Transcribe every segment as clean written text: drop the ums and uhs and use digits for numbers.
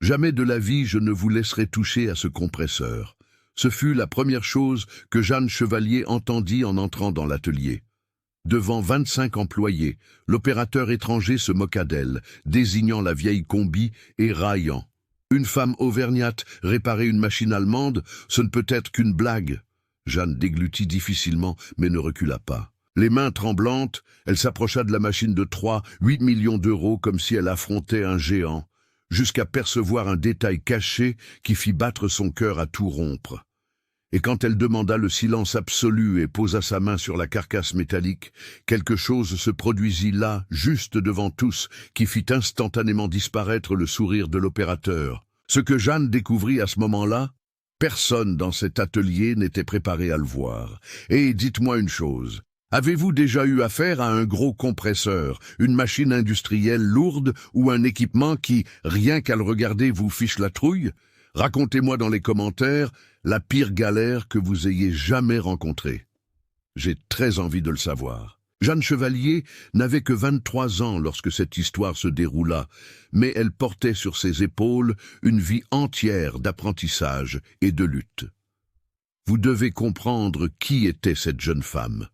Jamais de la vie je ne vous laisserai toucher à ce compresseur. Ce fut la première chose que Jeanne Chevalier entendit en entrant dans l'atelier. Devant 25 employés, l'opérateur étranger se moqua d'elle, désignant la vieille combi et raillant. Une femme auvergnate réparer une machine allemande, ce ne peut être qu'une blague. Jeanne déglutit difficilement, mais ne recula pas. Les mains tremblantes, elle s'approcha de la machine de 8 millions d'euros comme si elle affrontait un géant, jusqu'à percevoir un détail caché qui fit battre son cœur à tout rompre. Et quand elle demanda le silence absolu et posa sa main sur la carcasse métallique, quelque chose se produisit là, juste devant tous, qui fit instantanément disparaître le sourire de l'opérateur. Ce que Jeanne découvrit à ce moment-là, personne dans cet atelier n'était préparé à le voir. Et dites-moi une chose, avez-vous déjà eu affaire à un gros compresseur, une machine industrielle lourde ou un équipement qui, rien qu'à le regarder, vous fiche la trouille? Racontez-moi dans les commentaires la pire galère que vous ayez jamais rencontrée. J'ai très envie de le savoir. Jeanne Chevalier n'avait que 23 ans lorsque cette histoire se déroula, mais elle portait sur ses épaules une vie entière d'apprentissage et de lutte. Vous devez comprendre qui était cette jeune femme.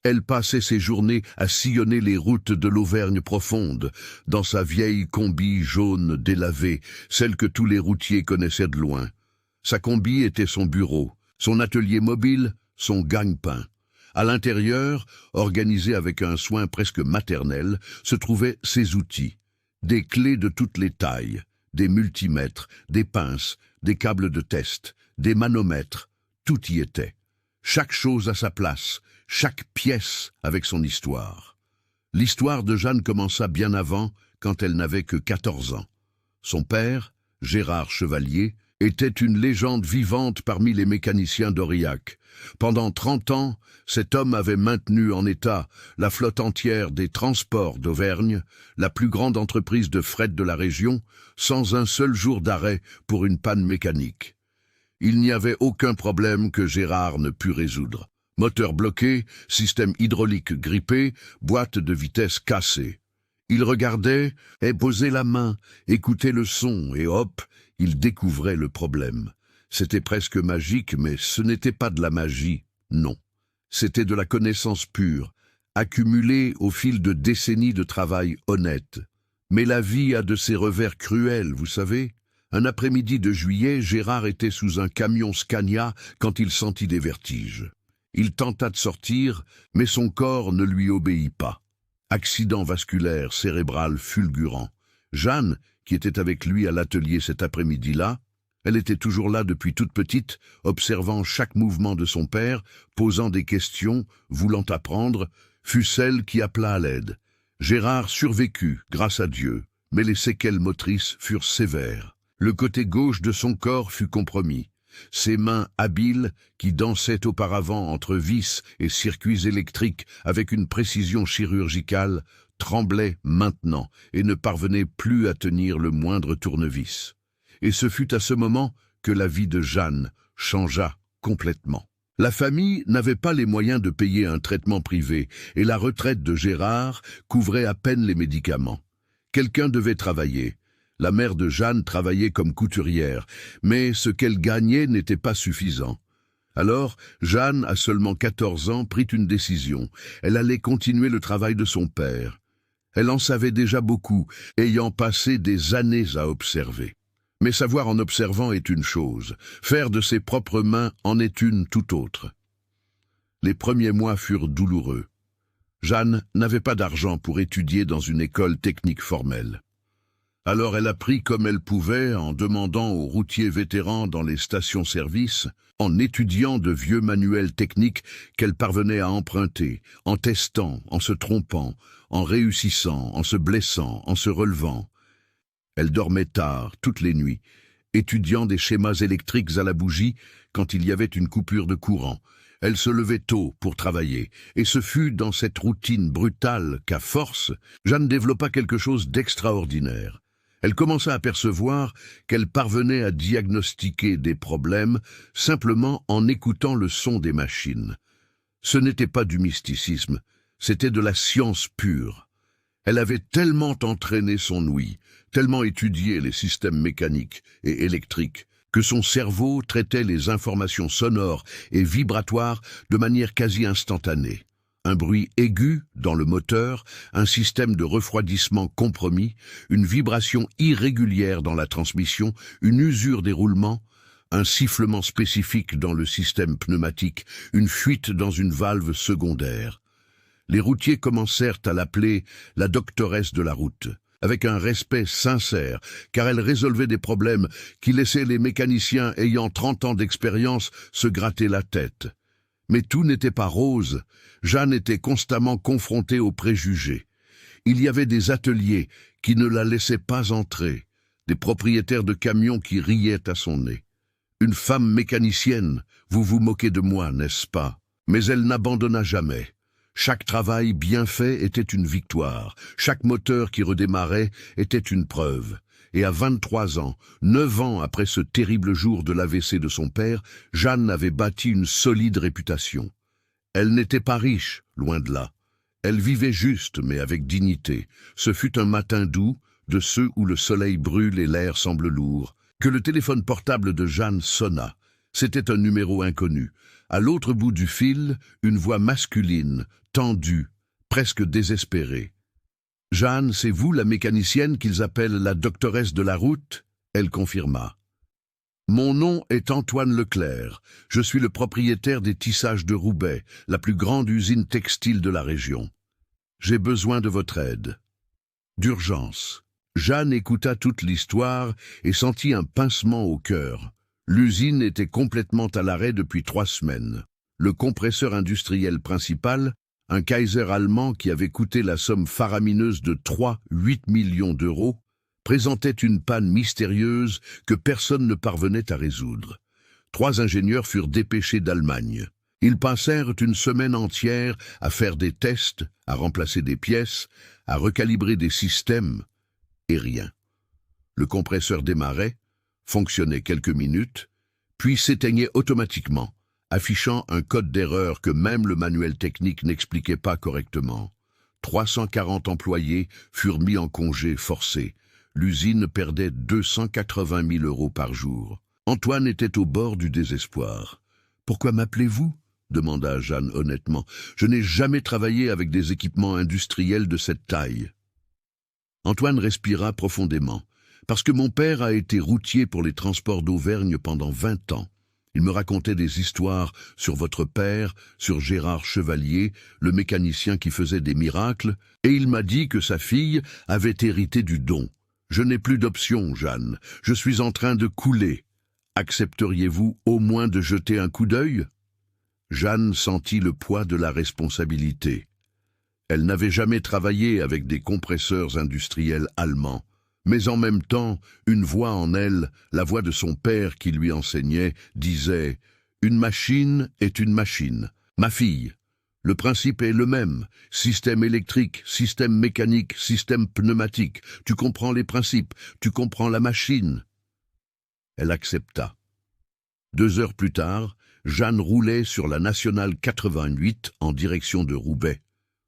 Elle passait ses journées à sillonner les routes de l'Auvergne profonde, dans sa vieille combi jaune délavée, celle que tous les routiers connaissaient de loin. Sa combi était son bureau, son atelier mobile, son gagne-pain. À l'intérieur, organisé avec un soin presque maternel, se trouvaient ses outils. Des clés de toutes les tailles, des multimètres, des pinces, des câbles de test, des manomètres, tout y était. Chaque chose à sa place, chaque pièce avec son histoire. L'histoire de Jeanne commença bien avant, quand elle n'avait que 14 ans. Son père, Gérard Chevalier, était une légende vivante parmi les mécaniciens d'Aurillac. Pendant 30 ans, cet homme avait maintenu en état la flotte entière des transports d'Auvergne, la plus grande entreprise de fret de la région, sans un seul jour d'arrêt pour une panne mécanique. Il n'y avait aucun problème que Gérard ne put résoudre. Moteur bloqué, système hydraulique grippé, boîte de vitesse cassée. Il regardait et posait la main, écoutait le son et hop, il découvrait le problème. C'était presque magique, mais ce n'était pas de la magie, non. C'était de la connaissance pure, accumulée au fil de décennies de travail honnête. Mais la vie a de ses revers cruels, vous savez. Un après-midi de juillet, Gérard était sous un camion Scania quand il sentit des vertiges. Il tenta de sortir, mais son corps ne lui obéit pas. Accident vasculaire cérébral fulgurant. Jeanne, qui était avec lui à l'atelier cet après-midi-là, elle était toujours là depuis toute petite, observant chaque mouvement de son père, posant des questions, voulant apprendre, fut celle qui appela à l'aide. Gérard survécut, grâce à Dieu, mais les séquelles motrices furent sévères. Le côté gauche de son corps fut compromis. Ses mains habiles, qui dansaient auparavant entre vis et circuits électriques avec une précision chirurgicale, tremblaient maintenant et ne parvenaient plus à tenir le moindre tournevis. Et ce fut à ce moment que la vie de Jeanne changea complètement. La famille n'avait pas les moyens de payer un traitement privé et la retraite de Gérard couvrait à peine les médicaments. Quelqu'un devait travailler. La mère de Jeanne travaillait comme couturière, mais ce qu'elle gagnait n'était pas suffisant. Alors, Jeanne, à seulement 14 ans, prit une décision. Elle allait continuer le travail de son père. Elle en savait déjà beaucoup, ayant passé des années à observer. Mais savoir en observant est une chose, faire de ses propres mains en est une tout autre. Les premiers mois furent douloureux. Jeanne n'avait pas d'argent pour étudier dans une école technique formelle. Alors elle apprit comme elle pouvait en demandant aux routiers vétérans dans les stations-service, en étudiant de vieux manuels techniques qu'elle parvenait à emprunter, en testant, en se trompant, en réussissant, en se blessant, en se relevant. Elle dormait tard, toutes les nuits, étudiant des schémas électriques à la bougie quand il y avait une coupure de courant. Elle se levait tôt pour travailler, et ce fut dans cette routine brutale qu'à force, Jeanne développa quelque chose d'extraordinaire. Elle commença à percevoir qu'elle parvenait à diagnostiquer des problèmes simplement en écoutant le son des machines. Ce n'était pas du mysticisme, c'était de la science pure. Elle avait tellement entraîné son ouïe, tellement étudié les systèmes mécaniques et électriques, que son cerveau traitait les informations sonores et vibratoires de manière quasi instantanée. Un bruit aigu dans le moteur, un système de refroidissement compromis, une vibration irrégulière dans la transmission, une usure des roulements, un sifflement spécifique dans le système pneumatique, une fuite dans une valve secondaire. Les routiers commencèrent à l'appeler la doctoresse de la route, avec un respect sincère, car elle résolvait des problèmes qui laissaient les mécaniciens ayant 30 ans d'expérience se gratter la tête. Mais tout n'était pas rose. Jeanne était constamment confrontée aux préjugés. Il y avait des ateliers qui ne la laissaient pas entrer, des propriétaires de camions qui riaient à son nez. Une femme mécanicienne, vous vous moquez de moi, n'est-ce pas? Mais elle n'abandonna jamais. Chaque travail bien fait était une victoire. Chaque moteur qui redémarrait était une preuve. Et à 23 ans, 9 ans après ce terrible jour de l'AVC de son père, Jeanne avait bâti une solide réputation. Elle n'était pas riche, loin de là. Elle vivait juste, mais avec dignité. Ce fut un matin doux, de ceux où le soleil brûle et l'air semble lourd, que le téléphone portable de Jeanne sonna. C'était un numéro inconnu. À l'autre bout du fil, une voix masculine, tendue, presque désespérée. « Jeanne, c'est vous la mécanicienne qu'ils appellent la doctoresse de la route ?» Elle confirma. « Mon nom est Antoine Leclerc. Je suis le propriétaire des tissages de Roubaix, la plus grande usine textile de la région. J'ai besoin de votre aide. » D'urgence. Jeanne écouta toute l'histoire et sentit un pincement au cœur. L'usine était complètement à l'arrêt depuis 3 semaines. Le compresseur industriel principal, un Kaiser allemand qui avait coûté la somme faramineuse de 8 millions d'euros, présentait une panne mystérieuse que personne ne parvenait à résoudre. 3 ingénieurs furent dépêchés d'Allemagne. Ils passèrent une semaine entière à faire des tests, à remplacer des pièces, à recalibrer des systèmes, et rien. Le compresseur démarrait, fonctionnait quelques minutes, puis s'éteignait automatiquement, affichant un code d'erreur que même le manuel technique n'expliquait pas correctement. 340 employés furent mis en congé forcé. L'usine perdait 280 000 euros par jour. Antoine était au bord du désespoir. « Pourquoi m'appelez-vous » demanda Jeanne honnêtement. « Je n'ai jamais travaillé avec des équipements industriels de cette taille. » Antoine respira profondément. « Parce que mon père a été routier pour les transports d'Auvergne pendant 20 ans. Il me racontait des histoires sur votre père, sur Gérard Chevalier, le mécanicien qui faisait des miracles, et il m'a dit que sa fille avait hérité du don. Je n'ai plus d'option, Jeanne. Je suis en train de couler. Accepteriez-vous au moins de jeter un coup d'œil » Jeanne sentit le poids de la responsabilité. Elle n'avait jamais travaillé avec des compresseurs industriels allemands. Mais en même temps, une voix en elle, la voix de son père qui lui enseignait, disait « Une machine est une machine. Ma fille, le principe est le même. Système électrique, système mécanique, système pneumatique. Tu comprends les principes, tu comprends la machine. » Elle accepta. 2 heures plus tard, Jeanne roulait sur la nationale 88 en direction de Roubaix.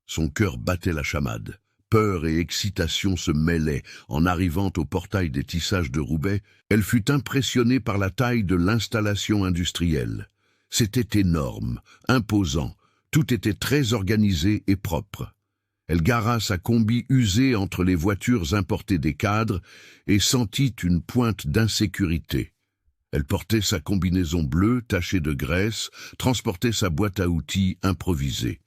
Son cœur battait la chamade. Peur et excitation se mêlaient. En arrivant au portail des tissages de Roubaix, elle fut impressionnée par la taille de l'installation industrielle. C'était énorme, imposant, tout était très organisé et propre. Elle gara sa combi usée entre les voitures importées des cadres et sentit une pointe d'insécurité. Elle portait sa combinaison bleue tachée de graisse, transportait sa boîte à outils improvisée.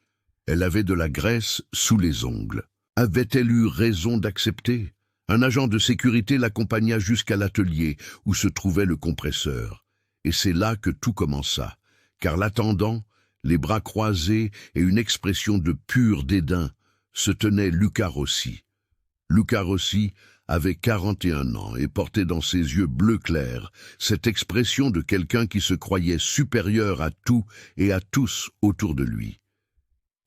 Elle avait de la graisse sous les ongles. Avait-elle eu raison d'accepter? Un agent de sécurité l'accompagna jusqu'à l'atelier où se trouvait le compresseur. Et c'est là que tout commença, car l'attendant, les bras croisés et une expression de pur dédain, se tenait Luca Rossi. Luca Rossi avait 41 ans et portait dans ses yeux bleu clair cette expression de quelqu'un qui se croyait supérieur à tout et à tous autour de lui.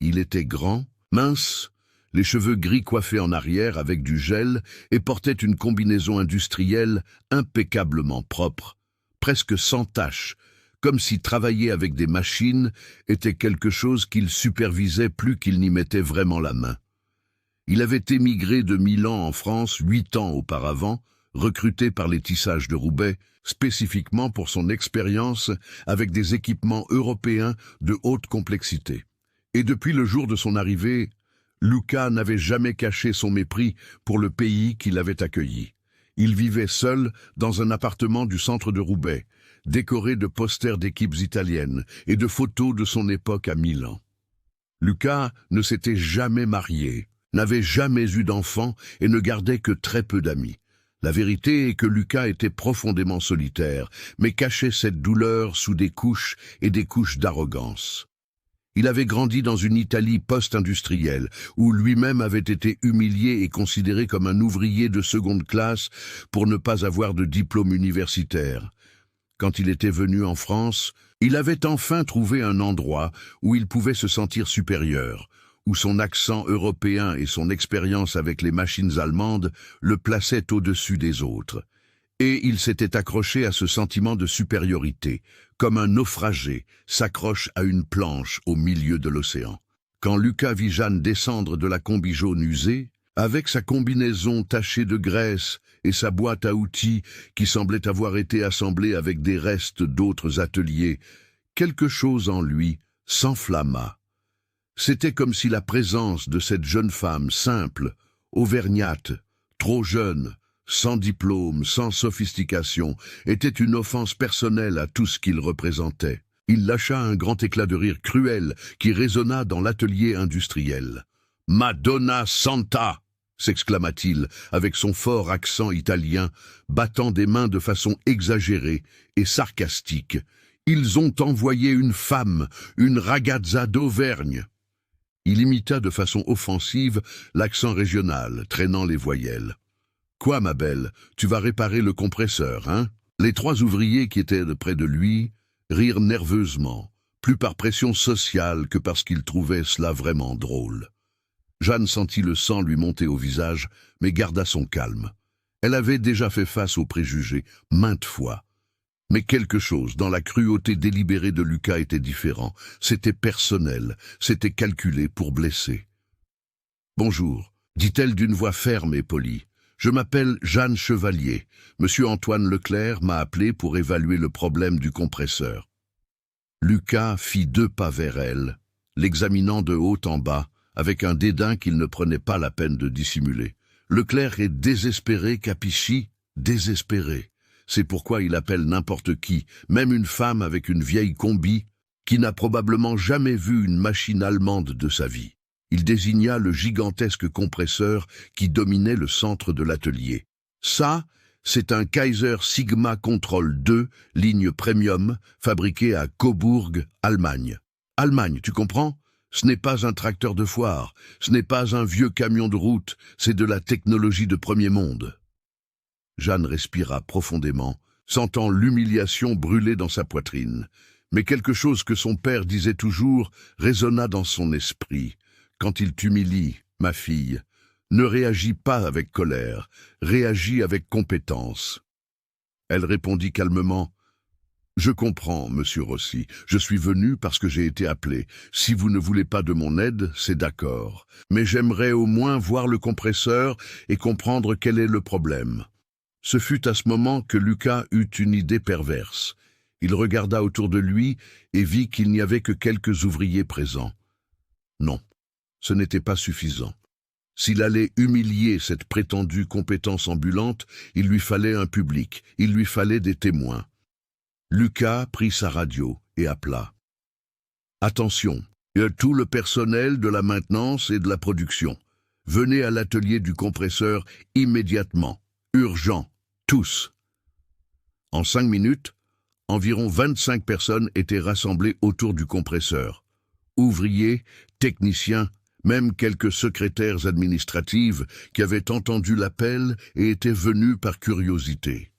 Il était grand, mince, les cheveux gris coiffés en arrière avec du gel et portait une combinaison industrielle impeccablement propre, presque sans tache, comme si travailler avec des machines était quelque chose qu'il supervisait plus qu'il n'y mettait vraiment la main. Il avait émigré de Milan en France 8 ans auparavant, recruté par les tissages de Roubaix, spécifiquement pour son expérience avec des équipements européens de haute complexité. Et depuis le jour de son arrivée, Luca n'avait jamais caché son mépris pour le pays qui l'avait accueilli. Il vivait seul dans un appartement du centre de Roubaix, décoré de posters d'équipes italiennes et de photos de son époque à Milan. Luca ne s'était jamais marié, n'avait jamais eu d'enfant et ne gardait que très peu d'amis. La vérité est que Luca était profondément solitaire, mais cachait cette douleur sous des couches et des couches d'arrogance. Il avait grandi dans une Italie post-industrielle, où lui-même avait été humilié et considéré comme un ouvrier de seconde classe pour ne pas avoir de diplôme universitaire. Quand il était venu en France, il avait enfin trouvé un endroit où il pouvait se sentir supérieur, où son accent européen et son expérience avec les machines allemandes le plaçaient au-dessus des autres. Et il s'était accroché à ce sentiment de supériorité, comme un naufragé s'accroche à une planche au milieu de l'océan. Quand Luca vit Jeanne descendre de la combi jaune usée, avec sa combinaison tachée de graisse et sa boîte à outils qui semblait avoir été assemblée avec des restes d'autres ateliers, quelque chose en lui s'enflamma. C'était comme si la présence de cette jeune femme simple, auvergnate, trop jeune, sans diplôme, sans sophistication, était une offense personnelle à tout ce qu'il représentait. Il lâcha un grand éclat de rire cruel qui résonna dans l'atelier industriel. « Madonna Santa !» s'exclama-t-il avec son fort accent italien, battant des mains de façon exagérée et sarcastique. « Ils ont envoyé une femme, une ragazza d'Auvergne !» Il imita de façon offensive l'accent régional, traînant les voyelles. « Quoi, ma belle, tu vas réparer le compresseur, hein ?» Les 3 ouvriers qui étaient près de lui rirent nerveusement, plus par pression sociale que parce qu'ils trouvaient cela vraiment drôle. Jeanne sentit le sang lui monter au visage, mais garda son calme. Elle avait déjà fait face aux préjugés, maintes fois. Mais quelque chose dans la cruauté délibérée de Luca était différent. C'était personnel, c'était calculé pour blesser. « Bonjour », dit-elle d'une voix ferme et polie. « Je m'appelle Jeanne Chevalier. Monsieur Antoine Leclerc m'a appelé pour évaluer le problème du compresseur. » Luca fit 2 pas vers elle, l'examinant de haut en bas, avec un dédain qu'il ne prenait pas la peine de dissimuler. Leclerc est désespéré, capisci, désespéré. C'est pourquoi il appelle n'importe qui, même une femme avec une vieille combi, qui n'a probablement jamais vu une machine allemande de sa vie. Il désigna le gigantesque compresseur qui dominait le centre de l'atelier. Ça, c'est un Kaiser Sigma Control 2, ligne premium, fabriqué à Cobourg, Allemagne. Allemagne, tu comprends ? Ce n'est pas un tracteur de foire, ce n'est pas un vieux camion de route, c'est de la technologie de premier monde. Jeanne respira profondément, sentant l'humiliation brûler dans sa poitrine. Mais quelque chose que son père disait toujours résonna dans son esprit. Quand il t'humilie, ma fille, ne réagis pas avec colère, réagis avec compétence. Elle répondit calmement. Je comprends, monsieur Rossi. Je suis venu parce que j'ai été appelé. Si vous ne voulez pas de mon aide, c'est d'accord. Mais j'aimerais au moins voir le compresseur et comprendre quel est le problème. Ce fut à ce moment que Luca eut une idée perverse. Il regarda autour de lui et vit qu'il n'y avait que quelques ouvriers présents. Non, ce n'était pas suffisant. S'il allait humilier cette prétendue compétence ambulante, il lui fallait un public, il lui fallait des témoins. Luca prit sa radio et appela. « Attention, tout le personnel de la maintenance et de la production. Venez à l'atelier du compresseur immédiatement. Urgent, tous. » En 5 minutes, environ 25 personnes étaient rassemblées autour du compresseur. Ouvriers, techniciens, même quelques secrétaires administratives qui avaient entendu l'appel et étaient venus par curiosité.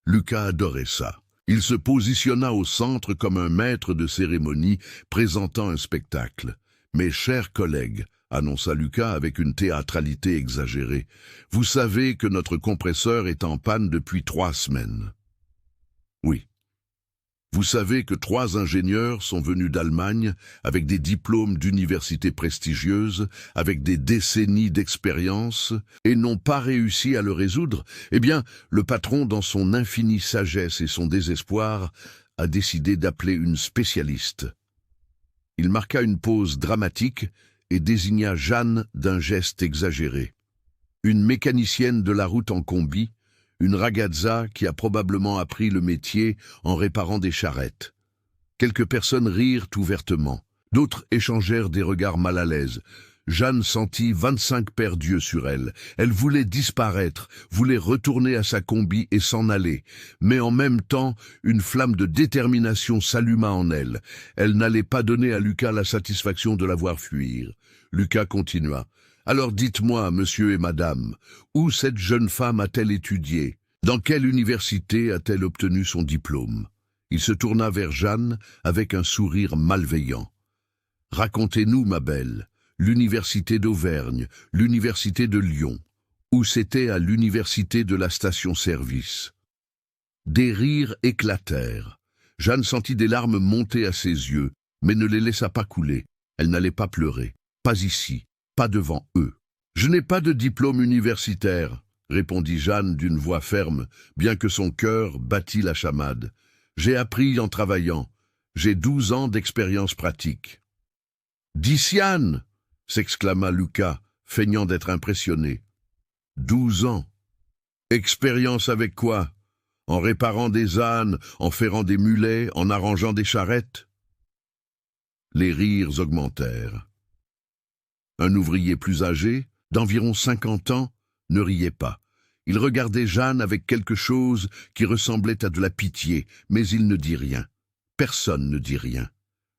Luca adorait ça. Il se positionna au centre comme un maître de cérémonie présentant un spectacle. « Mes chers collègues, » annonça Luca avec une théâtralité exagérée, « vous savez que notre compresseur est en panne depuis 3 semaines. » « Oui. » Vous savez que 3 ingénieurs sont venus d'Allemagne avec des diplômes d'universités prestigieuses, avec des décennies d'expérience, et n'ont pas réussi à le résoudre? Eh bien, le patron, dans son infinie sagesse et son désespoir, a décidé d'appeler une spécialiste. Il marqua une pause dramatique et désigna Jeanne d'un geste exagéré. Une mécanicienne de la route en combi, une ragazza qui a probablement appris le métier en réparant des charrettes. Quelques personnes rirent ouvertement, d'autres échangèrent des regards mal à l'aise. Jeanne sentit 25 paires d'yeux sur elle. Elle voulait disparaître, voulait retourner à sa combi et s'en aller. Mais en même temps, une flamme de détermination s'alluma en elle. Elle n'allait pas donner à Lucas la satisfaction de la voir fuir. Lucas continua. Alors dites-moi, monsieur et madame, où cette jeune femme a-t-elle étudié? Dans quelle université a-t-elle obtenu son diplôme? Il se tourna vers Jeanne avec un sourire malveillant. Racontez-nous, ma belle, l'université d'Auvergne, l'université de Lyon, ou c'était à l'université de la station-service. Des rires éclatèrent. Jeanne sentit des larmes monter à ses yeux, mais ne les laissa pas couler. Elle n'allait pas pleurer, pas ici. Pas devant eux. Je n'ai pas de diplôme universitaire, répondit Jeanne d'une voix ferme, bien que son cœur battît la chamade. J'ai appris en travaillant. J'ai 12 ans d'expérience pratique. Diciane, s'exclama Lucas, feignant d'être impressionné. 12 ans. Expérience avec quoi? En réparant des ânes, en ferrant des mulets, en arrangeant des charrettes? Les rires augmentèrent. Un ouvrier plus âgé, d'environ 50 ans, ne riait pas. Il regardait Jeanne avec quelque chose qui ressemblait à de la pitié, mais il ne dit rien. Personne ne dit rien.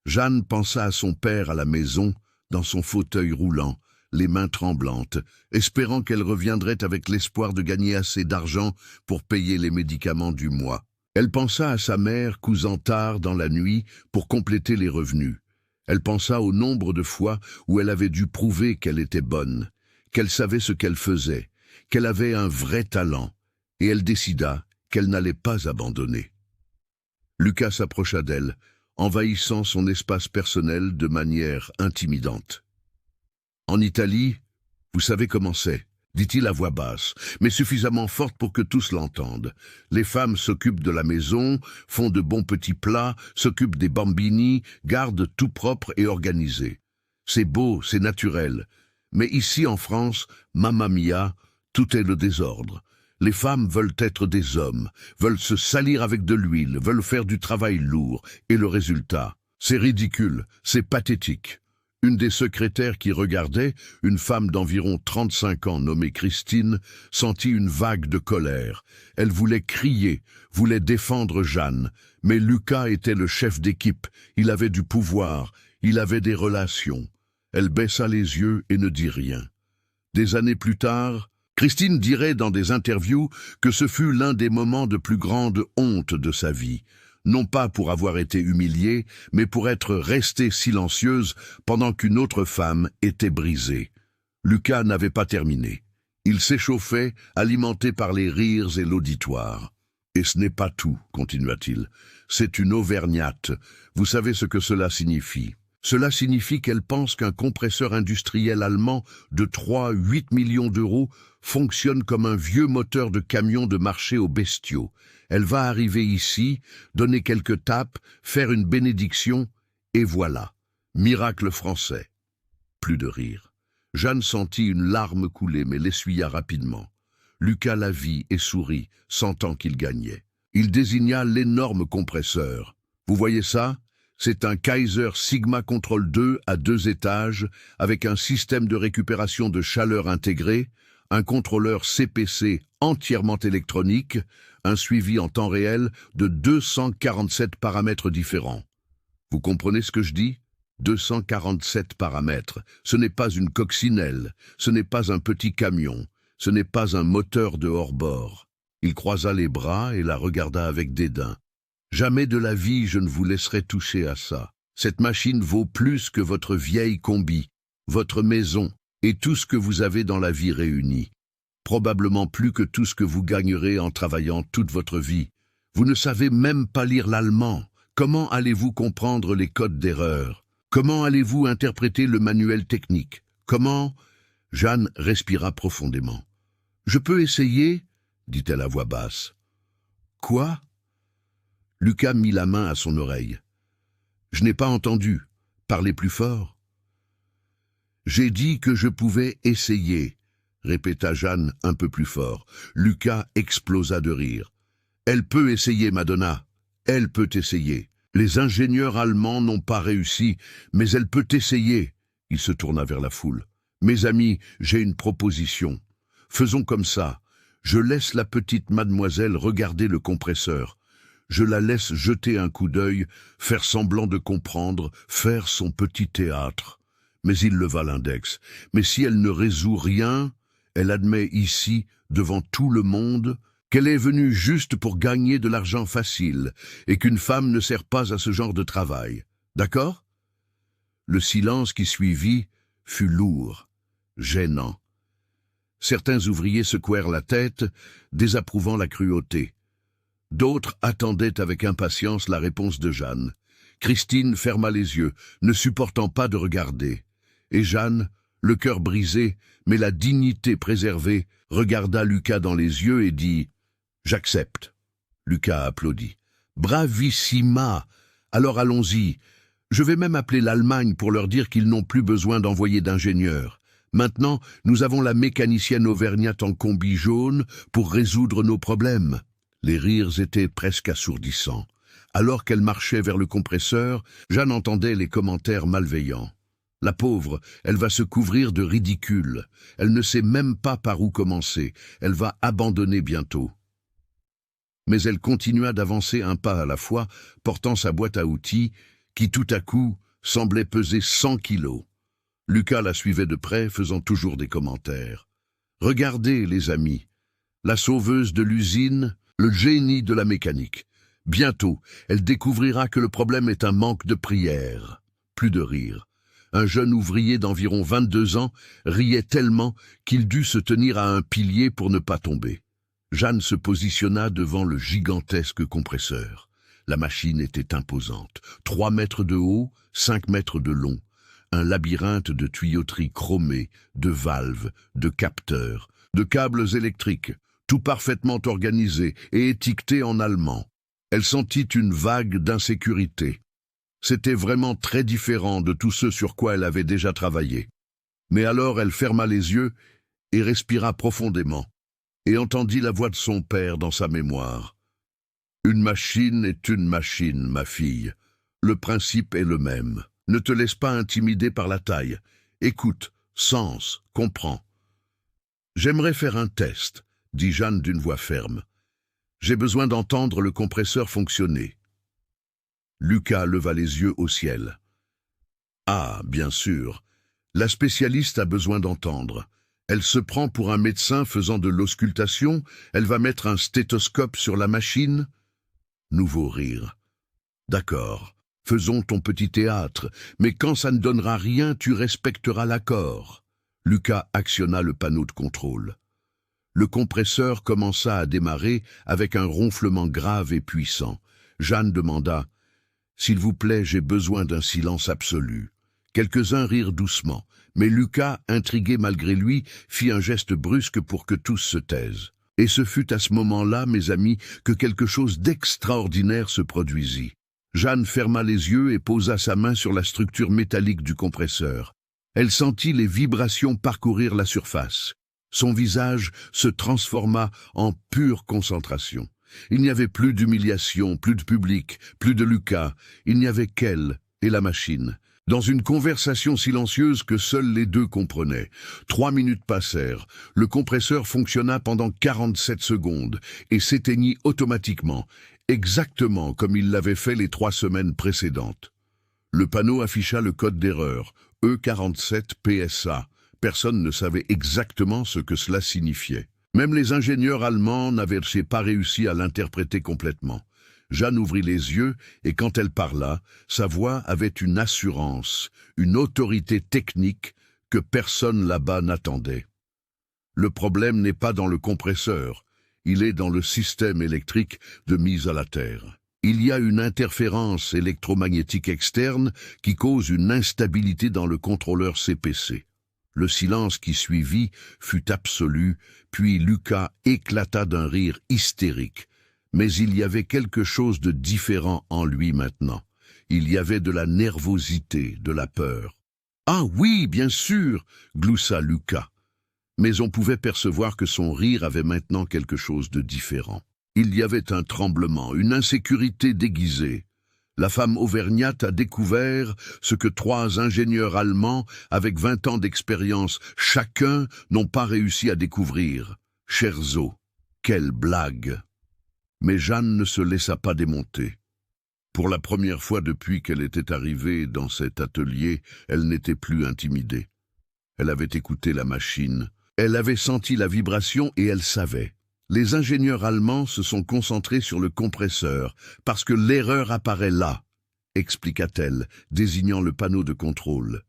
Jeanne pensa à son père à la maison, dans son fauteuil roulant, les mains tremblantes, espérant qu'elle reviendrait avec l'espoir de gagner assez d'argent pour payer les médicaments du mois. Elle pensa à sa mère cousant tard dans la nuit pour compléter les revenus. Elle pensa au nombre de fois où elle avait dû prouver qu'elle était bonne, qu'elle savait ce qu'elle faisait, qu'elle avait un vrai talent, et elle décida qu'elle n'allait pas abandonner. Lucas s'approcha d'elle, envahissant son espace personnel de manière intimidante. « En Italie, vous savez comment c'est, dit-il à voix basse, mais suffisamment forte pour que tous l'entendent. Les femmes s'occupent de la maison, font de bons petits plats, s'occupent des bambini, gardent tout propre et organisé. C'est beau, c'est naturel. Mais ici en France, mamma mia, tout est le désordre. Les femmes veulent être des hommes, veulent se salir avec de l'huile, veulent faire du travail lourd. Et le résultat, c'est ridicule, c'est pathétique. » Une des secrétaires qui regardait, une femme d'environ 35 ans nommée Christine, sentit une vague de colère. Elle voulait crier, voulait défendre Jeanne, mais Lucas était le chef d'équipe, il avait du pouvoir, il avait des relations. Elle baissa les yeux et ne dit rien. Des années plus tard, Christine dirait dans des interviews que ce fut l'un des moments de plus grande honte de sa vie. Non pas pour avoir été humiliée, mais pour être restée silencieuse pendant qu'une autre femme était brisée. Lucas n'avait pas terminé. Il s'échauffait, alimenté par les rires et l'auditoire. « Et ce n'est pas tout, continua-t-il. C'est une auvergnate. Vous savez ce que cela signifie. Cela signifie qu'elle pense qu'un compresseur industriel allemand de 3-8 millions d'euros fonctionne comme un vieux moteur de camion de marché aux bestiaux. Elle va arriver ici, donner quelques tapes, faire une bénédiction, et voilà. Miracle français. » Plus de rire. Jeanne sentit une larme couler, mais l'essuya rapidement. Lucas la vit et sourit, sentant qu'il gagnait. Il désigna l'énorme compresseur. « Vous voyez ça ? C'est un Kaiser Sigma Control 2 à 2 étages, avec un système de récupération de chaleur intégré, un contrôleur CPC entièrement électronique, un suivi en temps réel de 247 paramètres différents. Vous comprenez ce que je dis? 247 paramètres. Ce n'est pas une coccinelle, ce n'est pas un petit camion, ce n'est pas un moteur de hors-bord. » Il croisa les bras et la regarda avec dédain. « Jamais de la vie je ne vous laisserai toucher à ça. Cette machine vaut plus que votre vieille combi, votre maison et tout ce que vous avez dans la vie réunie. Probablement plus que tout ce que vous gagnerez en travaillant toute votre vie. Vous ne savez même pas lire l'allemand. Comment allez-vous comprendre les codes d'erreur? Comment allez-vous interpréter le manuel technique? Comment? Jeanne respira profondément. Je peux essayer? Dit-elle à voix basse. Quoi? Lucas mit la main à son oreille. Je n'ai pas entendu. Parlez plus fort. J'ai dit que je pouvais essayer, répéta Jeanne un peu plus fort. Lucas explosa de rire. Elle peut essayer, Madonna. Elle peut essayer. Les ingénieurs allemands n'ont pas réussi, mais elle peut essayer. Il se tourna vers la foule. Mes amis, j'ai une proposition. Faisons comme ça. Je laisse la petite mademoiselle regarder le compresseur. Je la laisse jeter un coup d'œil, faire semblant de comprendre, faire son petit théâtre. Mais il leva l'index. Mais si elle ne résout rien, elle admet ici, devant tout le monde, qu'elle est venue juste pour gagner de l'argent facile et qu'une femme ne sert pas à ce genre de travail. D'accord? Le silence qui suivit fut lourd, gênant. Certains ouvriers secouèrent la tête, désapprouvant la cruauté. D'autres attendaient avec impatience la réponse de Jeanne. Christine ferma les yeux, ne supportant pas de regarder. Et Jeanne, le cœur brisé, mais la dignité préservée, regarda Lucas dans les yeux et dit « J'accepte ». Lucas applaudit. « Bravissima! Alors allons-y. Je vais même appeler l'Allemagne pour leur dire qu'ils n'ont plus besoin d'envoyer d'ingénieurs. Maintenant, nous avons la mécanicienne auvergnate en combi jaune pour résoudre nos problèmes. » Les rires étaient presque assourdissants. Alors qu'elle marchait vers le compresseur, Jeanne entendait les commentaires malveillants. La pauvre, elle va se couvrir de ridicule. Elle ne sait même pas par où commencer. Elle va abandonner bientôt. Mais elle continua d'avancer un pas à la fois, portant sa boîte à outils, qui tout à coup semblait peser 100 kilos. Lucas la suivait de près, faisant toujours des commentaires. « Regardez, les amis, la sauveuse de l'usine, le génie de la mécanique. Bientôt, elle découvrira que le problème est un manque de prière. » Plus de rire. Un jeune ouvrier d'environ 22 ans riait tellement qu'il dut se tenir à un pilier pour ne pas tomber. Jeanne se positionna devant le gigantesque compresseur. La machine était imposante. 3 mètres de haut, 5 mètres de long. Un labyrinthe de tuyauteries chromées, de valves, de capteurs, de câbles électriques, tout parfaitement organisé et étiqueté en allemand. Elle sentit une vague d'insécurité. C'était vraiment très différent de tout ce sur quoi elle avait déjà travaillé. Mais alors elle ferma les yeux et respira profondément, et entendit la voix de son père dans sa mémoire. « Une machine est une machine, ma fille. Le principe est le même. Ne te laisse pas intimider par la taille. Écoute, sens, comprends. » « J'aimerais faire un test, » dit Jeanne d'une voix ferme. « J'ai besoin d'entendre le compresseur fonctionner. » Lucas leva les yeux au ciel. « Ah, bien sûr. La spécialiste a besoin d'entendre. Elle se prend pour un médecin faisant de l'auscultation. Elle va mettre un stéthoscope sur la machine. » Nouveau rire. « D'accord. Faisons ton petit théâtre. Mais quand ça ne donnera rien, tu respecteras l'accord. » Lucas actionna le panneau de contrôle. Le compresseur commença à démarrer avec un ronflement grave et puissant. Jeanne demanda « S'il vous plaît, j'ai besoin d'un silence absolu. » Quelques-uns rirent doucement, mais Lucas, intrigué malgré lui, fit un geste brusque pour que tous se taisent. Et ce fut à ce moment-là, mes amis, que quelque chose d'extraordinaire se produisit. Jeanne ferma les yeux et posa sa main sur la structure métallique du compresseur. Elle sentit les vibrations parcourir la surface. Son visage se transforma en pure concentration. Il n'y avait plus d'humiliation, plus de public, plus de Lucas. Il n'y avait qu'elle et la machine. Dans une conversation silencieuse que seuls les deux comprenaient. 3 minutes passèrent. Le compresseur fonctionna pendant 47 secondes et s'éteignit automatiquement, exactement comme il l'avait fait les 3 semaines précédentes. Le panneau afficha le code d'erreur, E47PSA. Personne ne savait exactement ce que cela signifiait. Même les ingénieurs allemands n'avaient pas réussi à l'interpréter complètement. Jeanne ouvrit les yeux et quand elle parla, sa voix avait une assurance, une autorité technique que personne là-bas n'attendait. Le problème n'est pas dans le compresseur, il est dans le système électrique de mise à la terre. Il y a une interférence électromagnétique externe qui cause une instabilité dans le contrôleur CPC. Le silence qui suivit fut absolu, puis Lucas éclata d'un rire hystérique. Mais il y avait quelque chose de différent en lui maintenant. Il y avait de la nervosité, de la peur. « Ah oui, bien sûr !» gloussa Lucas. Mais on pouvait percevoir que son rire avait maintenant quelque chose de différent. Il y avait un tremblement, une insécurité déguisée. La femme auvergnate a découvert ce que 3 ingénieurs allemands, avec 20 ans d'expérience chacun, n'ont pas réussi à découvrir. Scherzo, quelle blague! Mais Jeanne ne se laissa pas démonter. Pour la première fois depuis qu'elle était arrivée dans cet atelier, elle n'était plus intimidée. Elle avait écouté la machine, elle avait senti la vibration et elle savait. Les ingénieurs allemands se sont concentrés sur le compresseur, parce que l'erreur apparaît là, expliqua-t-elle, désignant le panneau de contrôle.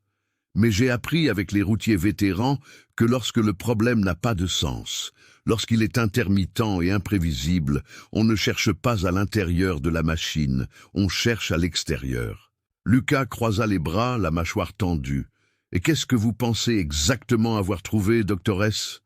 Mais j'ai appris avec les routiers vétérans que lorsque le problème n'a pas de sens, lorsqu'il est intermittent et imprévisible, on ne cherche pas à l'intérieur de la machine, on cherche à l'extérieur. Lucas croisa les bras, la mâchoire tendue. « Et qu'est-ce que vous pensez exactement avoir trouvé, doctoresse ?»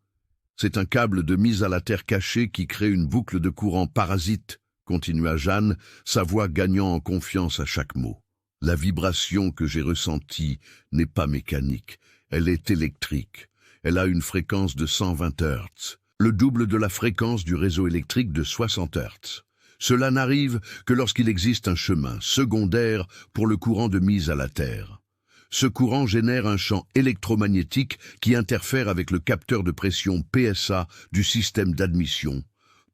« C'est un câble de mise à la terre caché qui crée une boucle de courant parasite, » continua Jeanne, sa voix gagnant en confiance à chaque mot. « La vibration que j'ai ressentie n'est pas mécanique, elle est électrique. Elle a une fréquence de 120 Hz, le double de la fréquence du réseau électrique de 60 Hz. Cela n'arrive que lorsqu'il existe un chemin secondaire pour le courant de mise à la terre. Ce courant génère un champ électromagnétique qui interfère avec le capteur de pression PSA du système d'admission,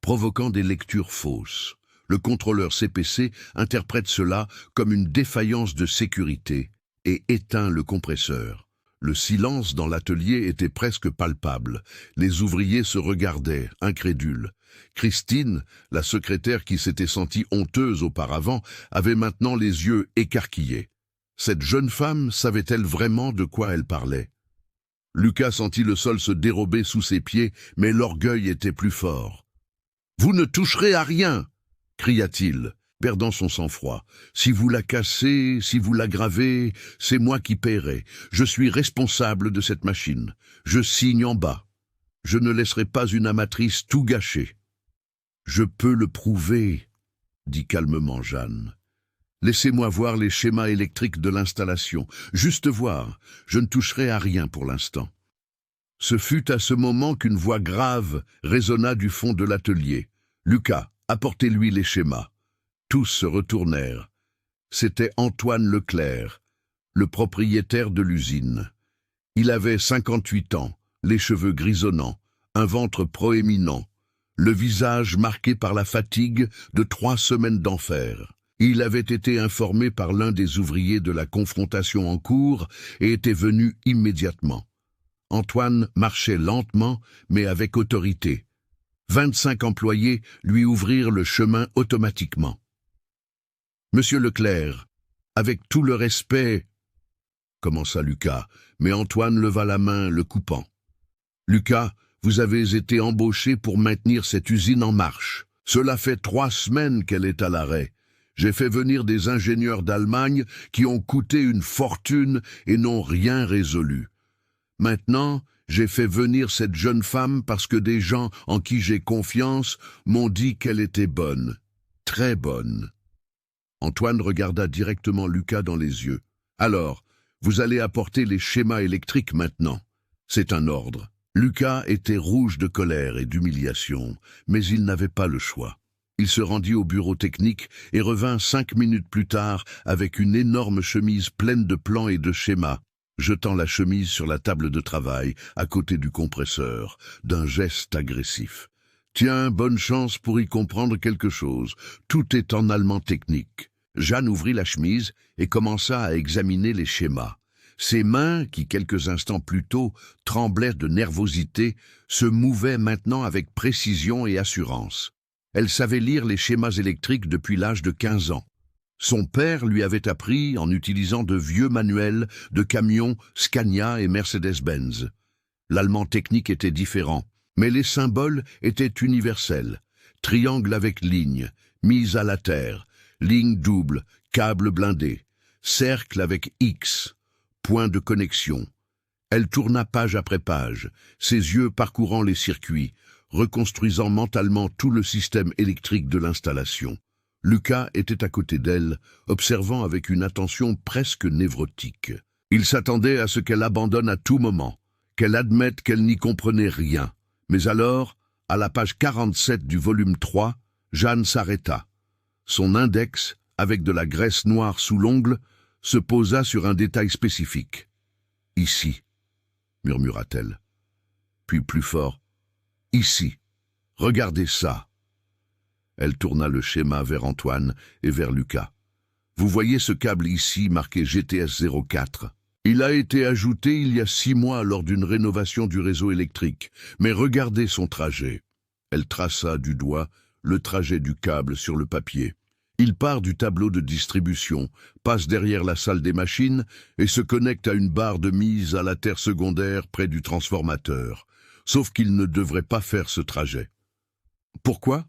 provoquant des lectures fausses. Le contrôleur CPC interprète cela comme une défaillance de sécurité et éteint le compresseur. Le silence dans l'atelier était presque palpable. Les ouvriers se regardaient, incrédules. Christine, la secrétaire qui s'était sentie honteuse auparavant, avait maintenant les yeux écarquillés. Cette jeune femme savait-elle vraiment de quoi elle parlait? Lucas sentit le sol se dérober sous ses pieds, mais l'orgueil était plus fort. « Vous ne toucherez à rien !» cria-t-il, perdant son sang-froid. « Si vous la cassez, si vous l'aggravez, c'est moi qui paierai. Je suis responsable de cette machine. Je signe en bas. Je ne laisserai pas une amatrice tout gâcher. »« Je peux le prouver, » dit calmement Jeanne. Laissez-moi voir les schémas électriques de l'installation. Juste voir, je ne toucherai à rien pour l'instant. Ce fut à ce moment qu'une voix grave résonna du fond de l'atelier. « Lucas, apportez-lui les schémas. » Tous se retournèrent. C'était Antoine Leclerc, le propriétaire de l'usine. Il avait 58 ans, les cheveux grisonnants, un ventre proéminent, le visage marqué par la fatigue de 3 semaines d'enfer. Il avait été informé par l'un des ouvriers de la confrontation en cours et était venu immédiatement. Antoine marchait lentement, mais avec autorité. 25 employés lui ouvrirent le chemin automatiquement. « Monsieur Leclerc, avec tout le respect, » commença Lucas, mais Antoine leva la main, le coupant. « Lucas, vous avez été embauché pour maintenir cette usine en marche. Cela fait 3 semaines qu'elle est à l'arrêt. J'ai fait venir des ingénieurs d'Allemagne qui ont coûté une fortune et n'ont rien résolu. Maintenant, j'ai fait venir cette jeune femme parce que des gens en qui j'ai confiance m'ont dit qu'elle était bonne, très bonne. » Antoine regarda directement Lucas dans les yeux. « Alors, vous allez apporter les schémas électriques maintenant. C'est un ordre. » Lucas était rouge de colère et d'humiliation, mais il n'avait pas le choix. Il se rendit au bureau technique et revint 5 minutes plus tard avec une énorme chemise pleine de plans et de schémas, jetant la chemise sur la table de travail à côté du compresseur, d'un geste agressif. « Tiens, bonne chance pour y comprendre quelque chose. Tout est en allemand technique. » Jeanne ouvrit la chemise et commença à examiner les schémas. Ses mains, qui quelques instants plus tôt tremblaient de nervosité, se mouvaient maintenant avec précision et assurance. Elle savait lire les schémas électriques depuis l'âge de 15 ans. Son père lui avait appris en utilisant de vieux manuels de camions Scania et Mercedes-Benz. L'allemand technique était différent, mais les symboles étaient universels. Triangle avec ligne, mise à la terre, ligne double, câble blindé, cercle avec X, point de connexion. Elle tourna page après page, ses yeux parcourant les circuits, reconstruisant mentalement tout le système électrique de l'installation. Lucas était à côté d'elle, observant avec une attention presque névrotique. Il s'attendait à ce qu'elle abandonne à tout moment, qu'elle admette qu'elle n'y comprenait rien. Mais alors, à la page 47 du volume 3, Jeanne s'arrêta. Son index, avec de la graisse noire sous l'ongle, se posa sur un détail spécifique. « Ici », murmura-t-elle. Puis plus fort, « Ici, regardez ça ». Elle tourna le schéma vers Antoine et vers Lucas. « Vous voyez ce câble ici marqué GTS 04 ? Il a été ajouté il y a 6 mois lors d'une rénovation du réseau électrique. Mais regardez son trajet. » Elle traça du doigt le trajet du câble sur le papier. Il part du tableau de distribution, passe derrière la salle des machines et se connecte à une barre de mise à la terre secondaire près du transformateur. Sauf qu'il ne devrait pas faire ce trajet. « Pourquoi ?»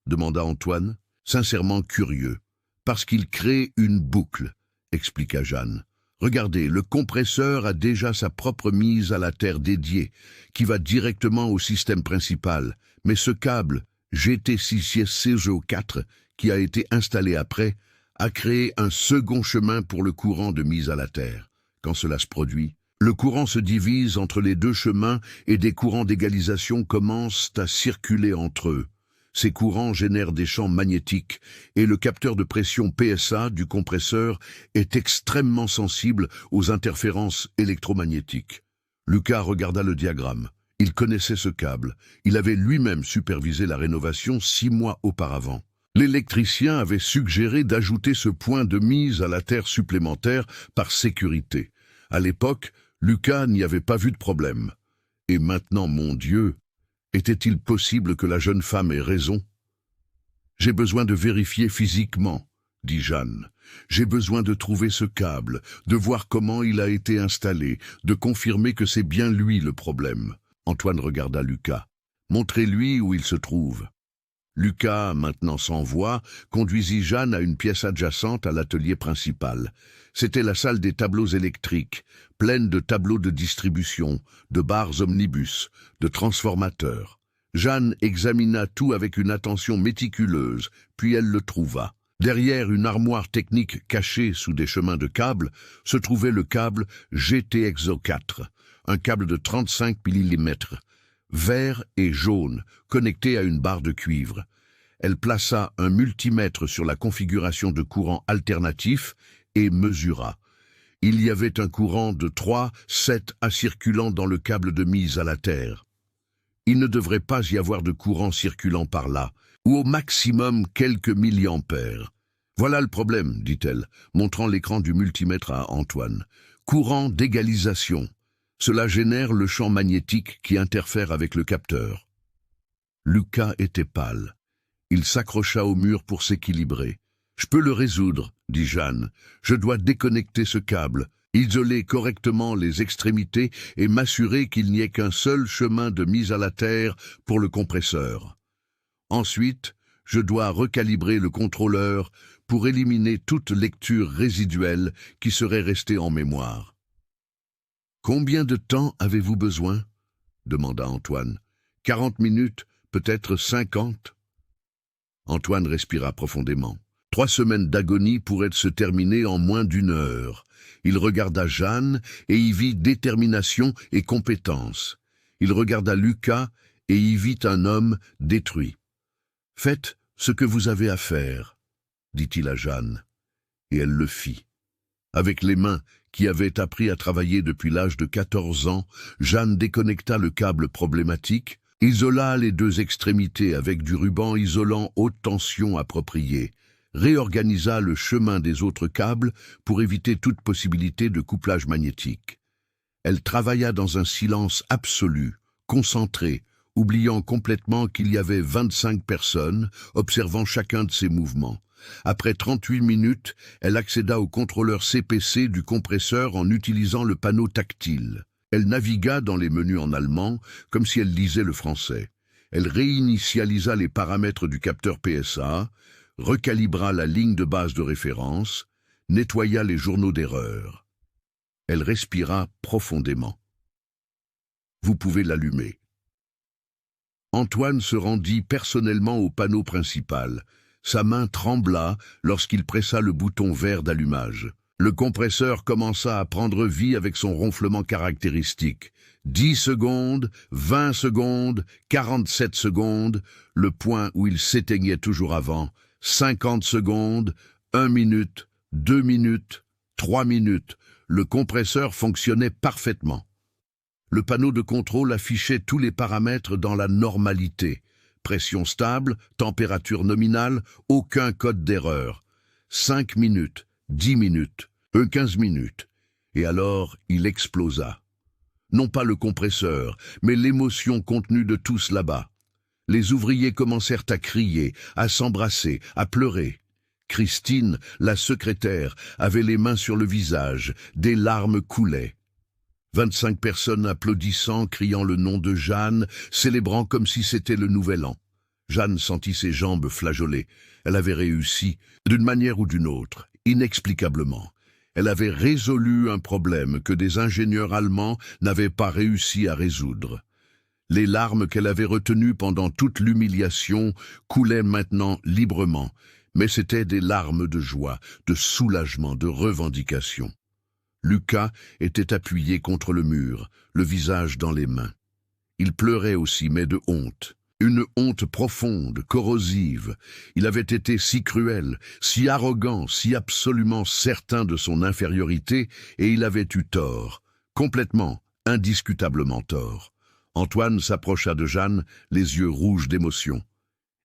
demanda Antoine, sincèrement curieux. « Parce qu'il crée une boucle », expliqua Jeanne. « Regardez, le compresseur a déjà sa propre mise à la terre dédiée, qui va directement au système principal. Mais ce câble, GT6CO4, qui a été installé après, a créé un second chemin pour le courant de mise à la terre. Quand cela se produit, le courant se divise entre les deux chemins et des courants d'égalisation commencent à circuler entre eux. Ces courants génèrent des champs magnétiques et le capteur de pression PSA du compresseur est extrêmement sensible aux interférences électromagnétiques. Lucas regarda le diagramme. Il connaissait ce câble. Il avait lui-même supervisé la rénovation 6 mois auparavant. L'électricien avait suggéré d'ajouter ce point de mise à la terre supplémentaire par sécurité. À l'époque, Lucas n'y avait pas vu de problème. Et maintenant, mon Dieu, était-il possible que la jeune femme ait raison? « J'ai besoin de vérifier physiquement, » dit Jeanne. « J'ai besoin de trouver ce câble, de voir comment il a été installé, de confirmer que c'est bien lui le problème. » Antoine regarda Lucas. « Montrez-lui où il se trouve. » Lucas, maintenant sans voix, conduisit Jeanne à une pièce adjacente à l'atelier principal. C'était la salle des tableaux électriques, pleine de tableaux de distribution, de barres omnibus, de transformateurs. Jeanne examina tout avec une attention méticuleuse, puis elle le trouva. Derrière une armoire technique cachée sous des chemins de câbles, se trouvait le câble GTXO4, un câble de 35 mm, vert et jaune, connecté à une barre de cuivre. Elle plaça un multimètre sur la configuration de courant alternatif et mesura. Il y avait un courant de 3,7 A circulant dans le câble de mise à la terre. Il ne devrait pas y avoir de courant circulant par là, ou au maximum quelques milliampères. « Voilà le problème, dit-elle, montrant l'écran du multimètre à Antoine. Courant d'égalisation. Cela génère le champ magnétique qui interfère avec le capteur. » Lucas était pâle. Il s'accrocha au mur pour s'équilibrer. « Je peux le résoudre, » dit Jeanne. « Je dois déconnecter ce câble, isoler correctement les extrémités et m'assurer qu'il n'y ait qu'un seul chemin de mise à la terre pour le compresseur. Ensuite, je dois recalibrer le contrôleur pour éliminer toute lecture résiduelle qui serait restée en mémoire. » « Combien de temps avez-vous besoin ?» demanda Antoine. « 40 minutes, peut-être 50 ?» Antoine respira profondément. 3 semaines d'agonie pourraient se terminer en moins d'1 heure. Il regarda Jeanne et y vit détermination et compétence. Il regarda Lucas et y vit un homme détruit. « Faites ce que vous avez à faire, » dit-il à Jeanne. Et elle le fit. Avec les mains qui avaient appris à travailler depuis l'âge de 14 ans, Jeanne déconnecta le câble problématique, isola les 2 extrémités avec du ruban isolant haute tension approprié, réorganisa le chemin des autres câbles pour éviter toute possibilité de couplage magnétique. Elle travailla dans un silence absolu, concentré, oubliant complètement qu'il y avait 25 personnes observant chacun de ses mouvements. Après 38 minutes, elle accéda au contrôleur CPC du compresseur en utilisant le panneau tactile. Elle navigua dans les menus en allemand, comme si elle lisait le français. Elle réinitialisa les paramètres du capteur PSA, recalibra la ligne de base de référence, nettoya les journaux d'erreur. Elle respira profondément. Vous pouvez l'allumer. Antoine se rendit personnellement au panneau principal. Sa main trembla lorsqu'il pressa le bouton vert d'allumage. Le compresseur commença à prendre vie avec son ronflement caractéristique. 10 secondes, 20 secondes, 47 secondes, le point où il s'éteignait toujours avant. 50 secondes, 1 minute, 2 minutes, 3 minutes. Le compresseur fonctionnait parfaitement. Le panneau de contrôle affichait tous les paramètres dans la normalité. Pression stable, température nominale, aucun code d'erreur. 5 minutes, 10 minutes, 15 minutes. Et alors, il explosa. Non pas le compresseur, mais l'émotion contenue de tous là-bas. Les ouvriers commencèrent à crier, à s'embrasser, à pleurer. Christine, la secrétaire, avait les mains sur le visage, des larmes coulaient. 25 personnes applaudissant, criant le nom de Jeanne, célébrant comme si c'était le nouvel an. Jeanne sentit ses jambes flageoler. Elle avait réussi, d'une manière ou d'une autre, inexplicablement. Elle avait résolu un problème que des ingénieurs allemands n'avaient pas réussi à résoudre. Les larmes qu'elle avait retenues pendant toute l'humiliation coulaient maintenant librement, mais c'étaient des larmes de joie, de soulagement, de revendication. Lucas était appuyé contre le mur, le visage dans les mains. Il pleurait aussi, mais de honte. Une honte profonde, corrosive. Il avait été si cruel, si arrogant, si absolument certain de son infériorité, et il avait eu tort. Complètement, indiscutablement tort. Antoine s'approcha de Jeanne, les yeux rouges d'émotion.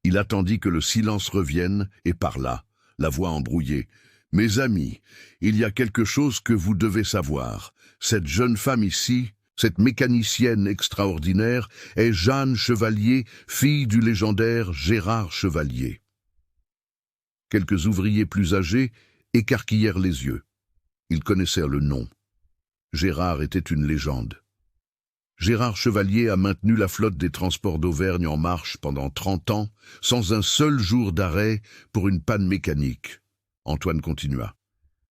Il attendit que le silence revienne, et parla, la voix embrouillée. « Mes amis, il y a quelque chose que vous devez savoir. Cette jeune femme ici, cette mécanicienne extraordinaire, est Jeanne Chevalier, fille du légendaire Gérard Chevalier. » Quelques ouvriers plus âgés écarquillèrent les yeux. Ils connaissèrent le nom. Gérard était une légende. Gérard Chevalier a maintenu la flotte des transports d'Auvergne en marche pendant 30 ans, sans un seul jour d'arrêt pour une panne mécanique. Antoine continua.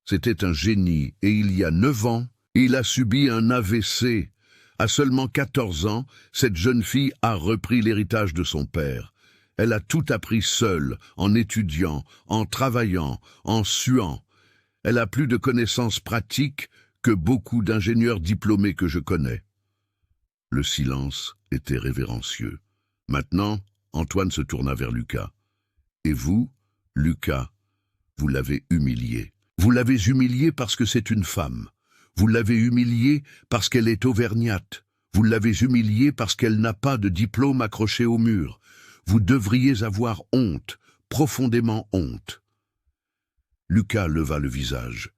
C'était un génie, et il y a 9 ans, il a subi un AVC. À seulement 14 ans, cette jeune fille a repris l'héritage de son père. Elle a tout appris seule, en étudiant, en travaillant, en suant. Elle a plus de connaissances pratiques que beaucoup d'ingénieurs diplômés que je connais. Le silence était révérencieux. Maintenant, Antoine se tourna vers Lucas. Et vous, Lucas, vous l'avez humiliée. Vous l'avez humiliée parce que c'est une femme. Vous l'avez humiliée parce qu'elle est auvergnate. Vous l'avez humiliée parce qu'elle n'a pas de diplôme accroché au mur. Vous devriez avoir honte, profondément honte. Lucas leva le visage.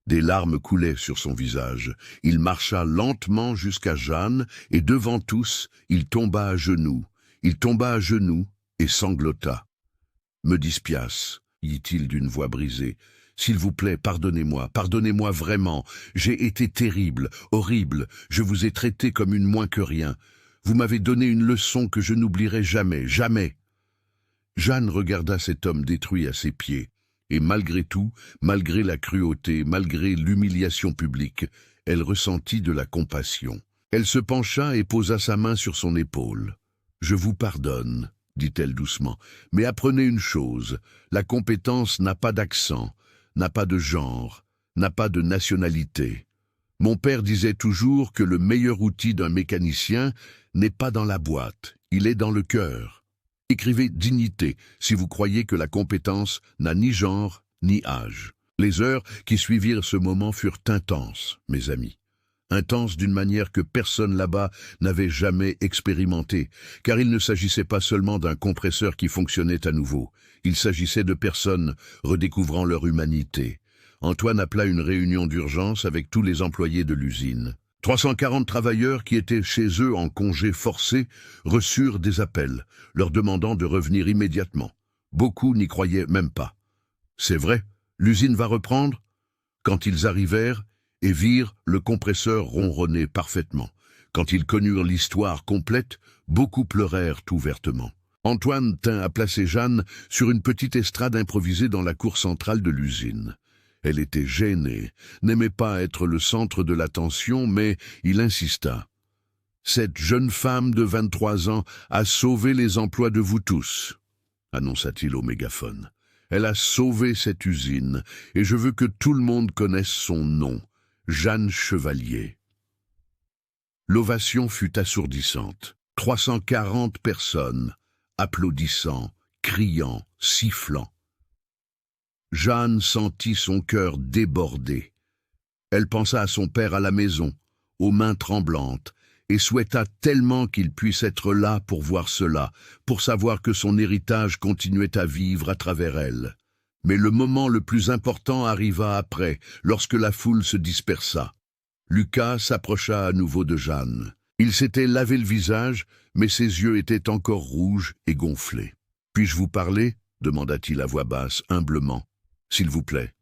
Des larmes coulaient sur son visage. Il marcha lentement jusqu'à Jeanne et devant tous, il tomba à genoux. Il tomba à genoux et sanglota. « Me dispiace », dit-il d'une voix brisée. « S'il vous plaît, pardonnez-moi, pardonnez-moi vraiment. J'ai été terrible, horrible. Je vous ai traité comme une moins que rien. Vous m'avez donné une leçon que je n'oublierai jamais, jamais. » Jeanne regarda cet homme détruit à ses pieds. Et malgré tout, malgré la cruauté, malgré l'humiliation publique, elle ressentit de la compassion. Elle se pencha et posa sa main sur son épaule. « Je vous pardonne, » dit-elle doucement, « mais apprenez une chose, la compétence n'a pas d'accent, n'a pas de genre, n'a pas de nationalité. Mon père disait toujours que le meilleur outil d'un mécanicien n'est pas dans la boîte, il est dans le cœur. Écrivez dignité si vous croyez que la compétence n'a ni genre ni âge. » Les heures qui suivirent ce moment furent intenses, mes amis. Intenses d'une manière que personne là-bas n'avait jamais expérimentée, car il ne s'agissait pas seulement d'un compresseur qui fonctionnait à nouveau. Il s'agissait de personnes redécouvrant leur humanité. Antoine appela une réunion d'urgence avec tous les employés de l'usine. 340 travailleurs qui étaient chez eux en congé forcé reçurent des appels, leur demandant de revenir immédiatement. Beaucoup n'y croyaient même pas. C'est vrai, l'usine va reprendre? Quand ils arrivèrent et virent le compresseur ronronner parfaitement, quand ils connurent l'histoire complète, beaucoup pleurèrent ouvertement. Antoine tint à placer Jeanne sur une petite estrade improvisée dans la cour centrale de l'usine. Elle était gênée, n'aimait pas être le centre de l'attention, mais il insista. « Cette jeune femme de 23 ans a sauvé les emplois de vous tous », annonça-t-il au mégaphone. « Elle a sauvé cette usine, et je veux que tout le monde connaisse son nom, Jeanne Chevalier. » L'ovation fut assourdissante. 340 personnes, applaudissant, criant, sifflant. Jeanne sentit son cœur déborder. Elle pensa à son père à la maison, aux mains tremblantes, et souhaita tellement qu'il puisse être là pour voir cela, pour savoir que son héritage continuait à vivre à travers elle. Mais le moment le plus important arriva après, lorsque la foule se dispersa. Lucas s'approcha à nouveau de Jeanne. Il s'était lavé le visage, mais ses yeux étaient encore rouges et gonflés. « Puis-je vous parler » demanda-t-il à voix basse, humblement. « S'il vous plaît. »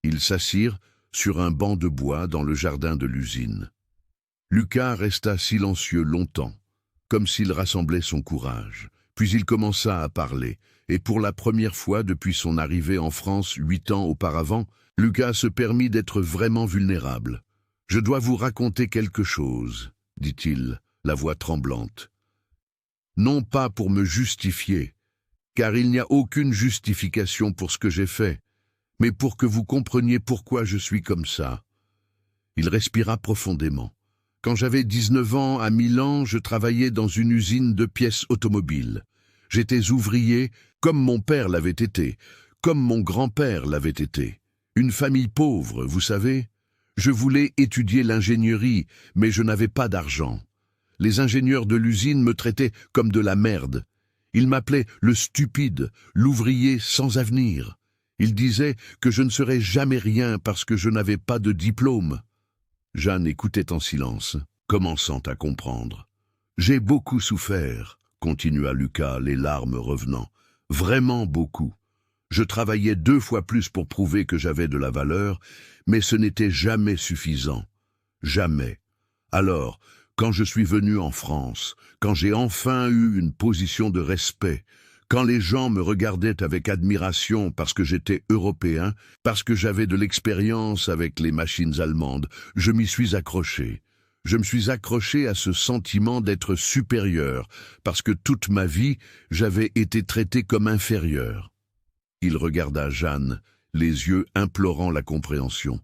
Ils s'assirent sur un banc de bois dans le jardin de l'usine. Lucas resta silencieux longtemps, comme s'il rassemblait son courage. Puis il commença à parler, et pour la première fois depuis son arrivée en France 8 ans auparavant, Lucas se permit d'être vraiment vulnérable. « Je dois vous raconter quelque chose, » dit-il, la voix tremblante. « Non pas pour me justifier, car il n'y a aucune justification pour ce que j'ai fait, mais pour que vous compreniez pourquoi je suis comme ça. » Il respira profondément. « Quand j'avais 19 ans, à Milan, je travaillais dans une usine de pièces automobiles. J'étais ouvrier, comme mon père l'avait été, comme mon grand-père l'avait été. Une famille pauvre, vous savez. Je voulais étudier l'ingénierie, mais je n'avais pas d'argent. Les ingénieurs de l'usine me traitaient comme de la merde. Ils m'appelaient le stupide, l'ouvrier sans avenir. Ils disaient que je ne serais jamais rien parce que je n'avais pas de diplôme. » Jeanne écoutait en silence, commençant à comprendre. « J'ai beaucoup souffert, » continua Lucas, les larmes revenant. « Vraiment beaucoup. Je travaillais 2 fois plus pour prouver que j'avais de la valeur, mais ce n'était jamais suffisant. Jamais. Alors, quand je suis venu en France, quand j'ai enfin eu une position de respect, quand les gens me regardaient avec admiration parce que j'étais européen, parce que j'avais de l'expérience avec les machines allemandes, je m'y suis accroché. Je me suis accroché à ce sentiment d'être supérieur, parce que toute ma vie, j'avais été traité comme inférieur. » Il regarda Jeanne, les yeux implorant la compréhension.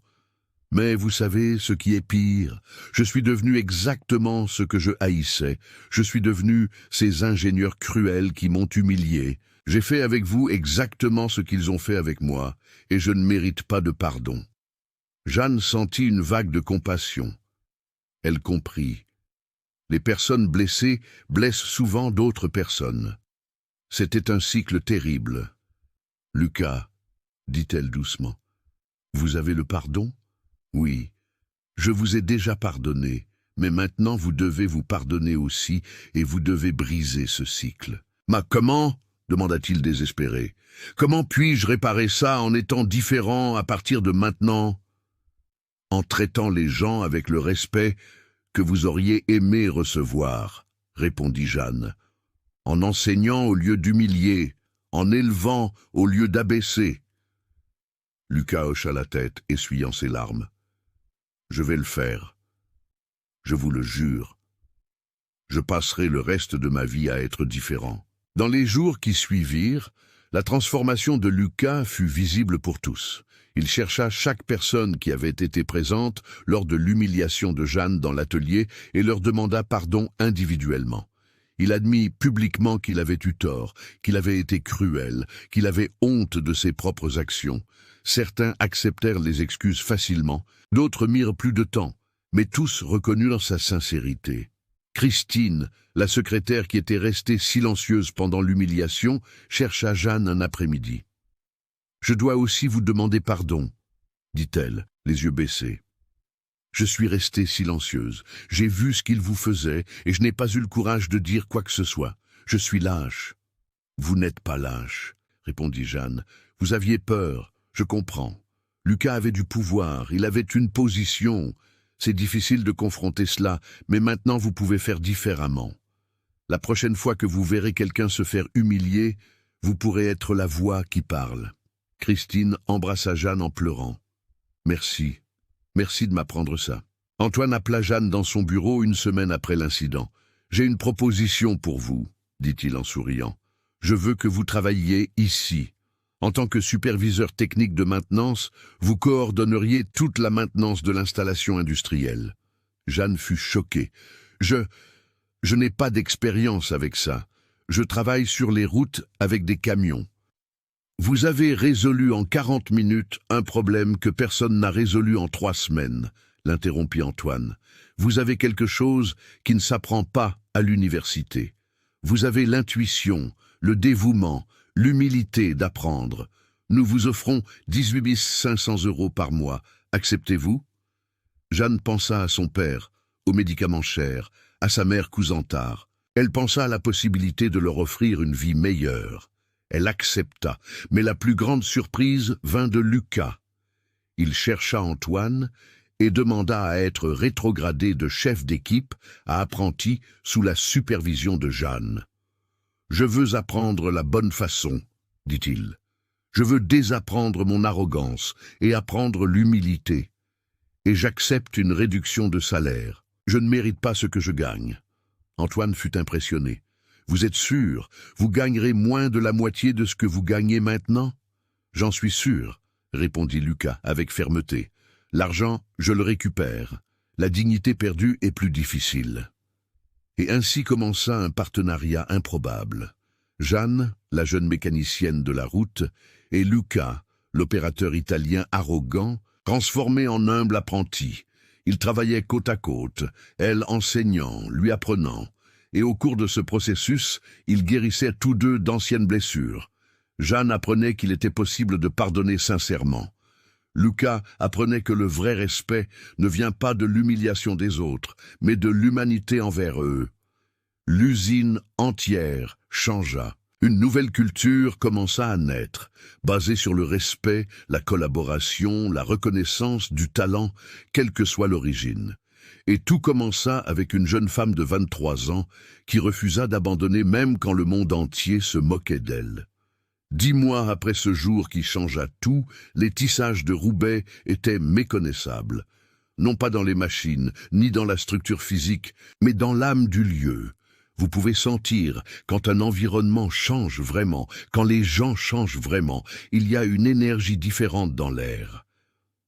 « Mais vous savez ce qui est pire, je suis devenu exactement ce que je haïssais. Je suis devenu ces ingénieurs cruels qui m'ont humilié. J'ai fait avec vous exactement ce qu'ils ont fait avec moi, et je ne mérite pas de pardon. » Jeanne sentit une vague de compassion. Elle comprit. Les personnes blessées blessent souvent d'autres personnes. C'était un cycle terrible. « Lucas, » dit-elle doucement, « vous avez le pardon ? Oui, je vous ai déjà pardonné, mais maintenant vous devez vous pardonner aussi et vous devez briser ce cycle. »« Mais comment ?» demanda-t-il désespéré. « Comment puis-je réparer ça en étant différent à partir de maintenant ?»« En traitant les gens avec le respect que vous auriez aimé recevoir, » répondit Jeanne. « En enseignant au lieu d'humilier, en élevant au lieu d'abaisser. » Lucas hocha la tête, essuyant ses larmes. « Je vais le faire. Je vous le jure. Je passerai le reste de ma vie à être différent. » Dans les jours qui suivirent, la transformation de Lucas fut visible pour tous. Il chercha chaque personne qui avait été présente lors de l'humiliation de Jeanne dans l'atelier et leur demanda pardon individuellement. Il admit publiquement qu'il avait eu tort, qu'il avait été cruel, qu'il avait honte de ses propres actions. Certains acceptèrent les excuses facilement, d'autres mirent plus de temps, mais tous reconnurent sa sincérité. Christine, la secrétaire qui était restée silencieuse pendant l'humiliation, chercha Jeanne un après-midi. « Je dois aussi vous demander pardon, » dit-elle, les yeux baissés. « Je suis restée silencieuse. J'ai vu ce qu'il vous faisait et je n'ai pas eu le courage de dire quoi que ce soit. Je suis lâche. »« Vous n'êtes pas lâche, » répondit Jeanne. « Vous aviez peur, je comprends. Lucas avait du pouvoir, il avait une position. C'est difficile de confronter cela, mais maintenant vous pouvez faire différemment. La prochaine fois que vous verrez quelqu'un se faire humilier, vous pourrez être la voix qui parle. Christine embrassa Jeanne en pleurant. Merci. Merci de m'apprendre ça. Antoine appela Jeanne dans son bureau une semaine après l'incident. J'ai une proposition pour vous, dit-il en souriant. Je veux que vous travailliez ici. En tant que superviseur technique de maintenance, vous coordonneriez toute la maintenance de l'installation industrielle. Jeanne fut choquée. Je n'ai pas d'expérience avec ça. Je travaille sur les routes avec des camions. Vous avez résolu en 40 minutes un problème que personne n'a résolu en 3 semaines, l'interrompit Antoine. Vous avez quelque chose qui ne s'apprend pas à l'université. Vous avez l'intuition, le dévouement, l'humilité d'apprendre. Nous vous offrons 18 500 € par mois. Acceptez-vous? Jeanne pensa à son père, aux médicaments chers, à sa mère Cousantard. Elle pensa à la possibilité de leur offrir une vie meilleure. Elle accepta, mais la plus grande surprise vint de Lucas. Il chercha Antoine et demanda à être rétrogradé de chef d'équipe à apprenti sous la supervision de Jeanne. « Je veux apprendre la bonne façon, dit-il. Je veux désapprendre mon arrogance et apprendre l'humilité. Et j'accepte une réduction de salaire. Je ne mérite pas ce que je gagne. » Antoine fut impressionné. « Vous êtes sûr, vous gagnerez moins de la moitié de ce que vous gagnez maintenant ?»« J'en suis sûr, » répondit Lucas avec fermeté. « L'argent, je le récupère. La dignité perdue est plus difficile. » Et ainsi commença un partenariat improbable. Jeanne, la jeune mécanicienne de la route, et Lucas, l'opérateur italien arrogant, transformé en humble apprenti. Ils travaillaient côte à côte, elle enseignant, lui apprenant. Et au cours de ce processus, ils guérissaient tous deux d'anciennes blessures. Jeanne apprenait qu'il était possible de pardonner sincèrement. Lucas apprenait que le vrai respect ne vient pas de l'humiliation des autres, mais de l'humanité envers eux. L'usine entière changea. Une nouvelle culture commença à naître, basée sur le respect, la collaboration, la reconnaissance du talent, quelle que soit l'origine. Et tout commença avec une jeune femme de 23 ans qui refusa d'abandonner même quand le monde entier se moquait d'elle. 10 mois après ce jour qui changea tout, les tissages de Roubaix étaient méconnaissables. Non pas dans les machines, ni dans la structure physique, mais dans l'âme du lieu. Vous pouvez sentir, quand un environnement change vraiment, quand les gens changent vraiment, il y a une énergie différente dans l'air.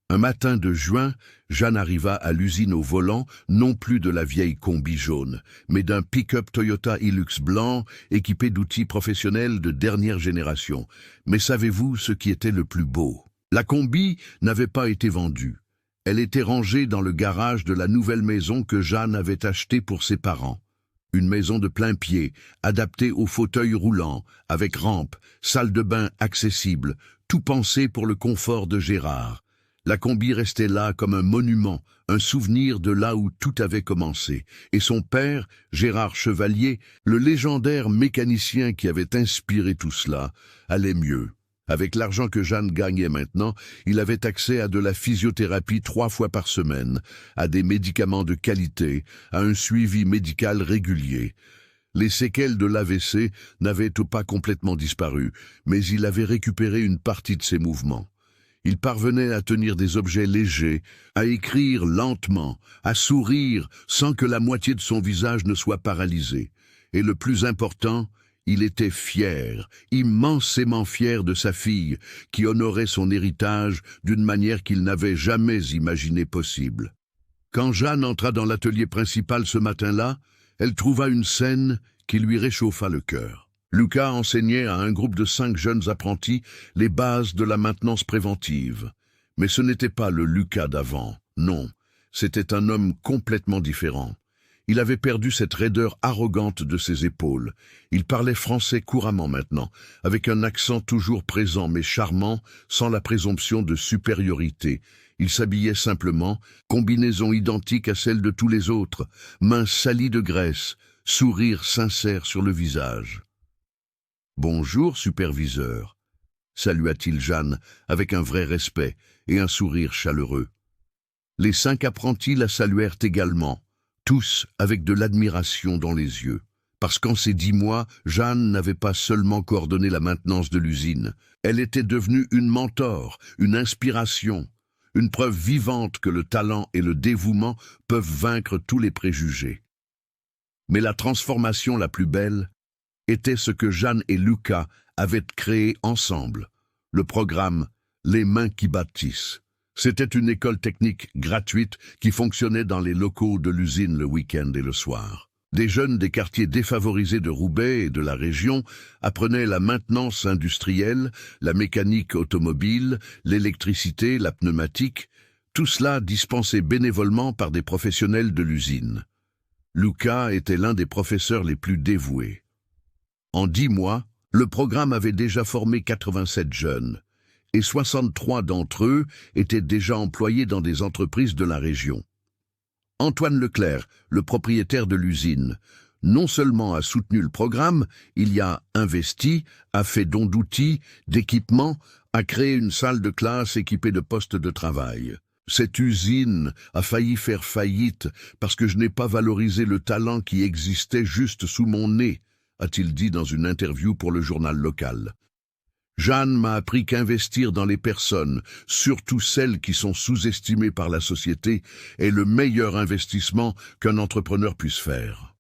Un matin de juin, Jeanne arriva à l'usine au volant, non plus de la vieille combi jaune, mais d'un pick-up Toyota Hilux blanc équipé d'outils professionnels de dernière génération. Mais savez-vous ce qui était le plus beau? La combi n'avait pas été vendue. Elle était rangée dans le garage de la nouvelle maison que Jeanne avait achetée pour ses parents. Une maison de plein pied, adaptée aux fauteuils roulants, avec rampe, salle de bain accessible, tout pensé pour le confort de Gérard. La combi restait là comme un monument, un souvenir de là où tout avait commencé. Et son père, Gérard Chevalier, le légendaire mécanicien qui avait inspiré tout cela, allait mieux. Avec l'argent que Jeanne gagnait maintenant, il avait accès à de la physiothérapie 3 fois par semaine, à des médicaments de qualité, à un suivi médical régulier. Les séquelles de l'AVC n'avaient pas complètement disparu, mais il avait récupéré une partie de ses mouvements. Il parvenait à tenir des objets légers, à écrire lentement, à sourire sans que la moitié de son visage ne soit paralysée. Et le plus important, il était fier, immensément fier de sa fille, qui honorait son héritage d'une manière qu'il n'avait jamais imaginé possible. Quand Jeanne entra dans l'atelier principal ce matin-là, elle trouva une scène qui lui réchauffa le cœur. Lucas enseignait à un groupe de 5 jeunes apprentis les bases de la maintenance préventive. Mais ce n'était pas le Lucas d'avant, non, c'était un homme complètement différent. Il avait perdu cette raideur arrogante de ses épaules. Il parlait français couramment maintenant, avec un accent toujours présent mais charmant, sans la présomption de supériorité. Il s'habillait simplement, combinaison identique à celle de tous les autres, mains salies de graisse, sourire sincère sur le visage. « Bonjour, superviseur », salua-t-il Jeanne avec un vrai respect et un sourire chaleureux. Les 5 apprentis la saluèrent également, tous avec de l'admiration dans les yeux. Parce qu'en ces 10 mois, Jeanne n'avait pas seulement coordonné la maintenance de l'usine, elle était devenue une mentor, une inspiration, une preuve vivante que le talent et le dévouement peuvent vaincre tous les préjugés. Mais la transformation la plus belle était ce que Jeanne et Lucas avaient créé ensemble, le programme « Les mains qui bâtissent ». C'était une école technique gratuite qui fonctionnait dans les locaux de l'usine le week-end et le soir. Des jeunes des quartiers défavorisés de Roubaix et de la région apprenaient la maintenance industrielle, la mécanique automobile, l'électricité, la pneumatique, tout cela dispensé bénévolement par des professionnels de l'usine. Lucas était l'un des professeurs les plus dévoués. En 10 mois, le programme avait déjà formé 87 jeunes, et 63 d'entre eux étaient déjà employés dans des entreprises de la région. Antoine Leclerc, le propriétaire de l'usine, non seulement a soutenu le programme, il y a investi, a fait don d'outils, d'équipements, a créé une salle de classe équipée de postes de travail. Cette usine a failli faire faillite parce que je n'ai pas valorisé le talent qui existait juste sous mon nez, a-t-il dit dans une interview pour le journal local. Jeanne m'a appris qu'investir dans les personnes, surtout celles qui sont sous-estimées par la société, est le meilleur investissement qu'un entrepreneur puisse faire.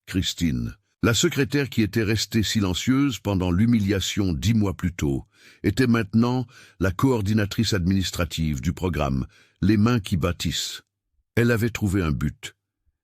Christine, la secrétaire qui était restée silencieuse pendant l'humiliation 10 mois plus tôt, était maintenant la coordinatrice administrative du programme « Les mains qui bâtissent ». Elle avait trouvé un but.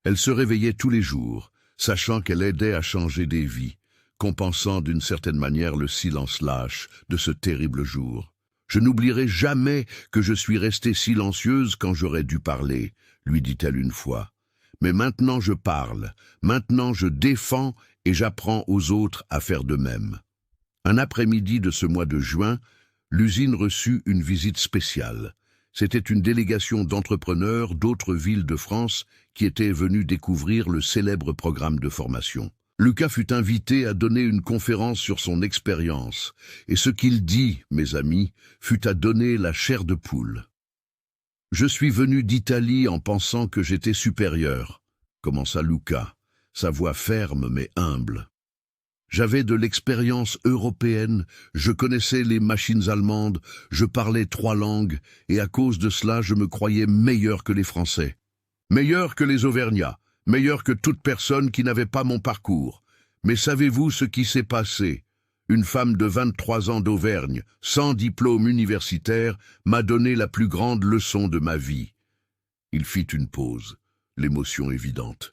Elle se réveillait tous les jours, sachant qu'elle aidait à changer des vies, compensant d'une certaine manière le silence lâche de ce terrible jour. « Je n'oublierai jamais que je suis restée silencieuse quand j'aurais dû parler », lui dit-elle une fois. « Mais maintenant je parle, maintenant je défends et j'apprends aux autres à faire de même. » Un après-midi de ce mois de juin, l'usine reçut une visite spéciale. C'était une délégation d'entrepreneurs d'autres villes de France qui étaient venus découvrir le célèbre programme de formation. Lucas fut invité à donner une conférence sur son expérience, et ce qu'il dit, mes amis, fut à donner la chair de poule. « Je suis venu d'Italie en pensant que j'étais supérieur », commença Lucas, sa voix ferme mais humble. « J'avais de l'expérience européenne, je connaissais les machines allemandes, je parlais 3 langues, et à cause de cela je me croyais meilleur que les Français. Meilleur que les Auvergnats. Meilleur que toute personne qui n'avait pas mon parcours. Mais savez-vous ce qui s'est passé? Une femme de 23 ans d'Auvergne, sans diplôme universitaire, m'a donné la plus grande leçon de ma vie. » Il fit une pause, l'émotion évidente.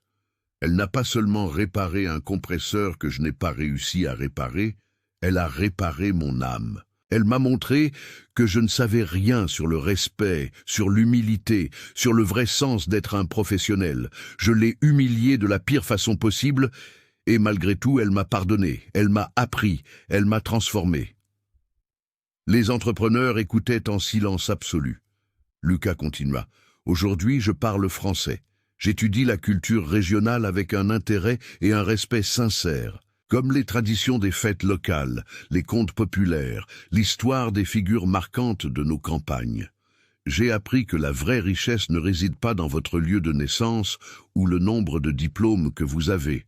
Elle n'a pas seulement réparé un compresseur que je n'ai pas réussi à réparer, elle a réparé mon âme. Elle m'a montré que je ne savais rien sur le respect, sur l'humilité, sur le vrai sens d'être un professionnel. Je l'ai humiliée de la pire façon possible, et malgré tout, elle m'a pardonné, elle m'a appris, elle m'a transformé. Les entrepreneurs écoutaient en silence absolu. Lucas continua. « Aujourd'hui, je parle français. J'étudie la culture régionale avec un intérêt et un respect sincère. Comme les traditions des fêtes locales, les contes populaires, l'histoire des figures marquantes de nos campagnes. J'ai appris que la vraie richesse ne réside pas dans votre lieu de naissance ou le nombre de diplômes que vous avez.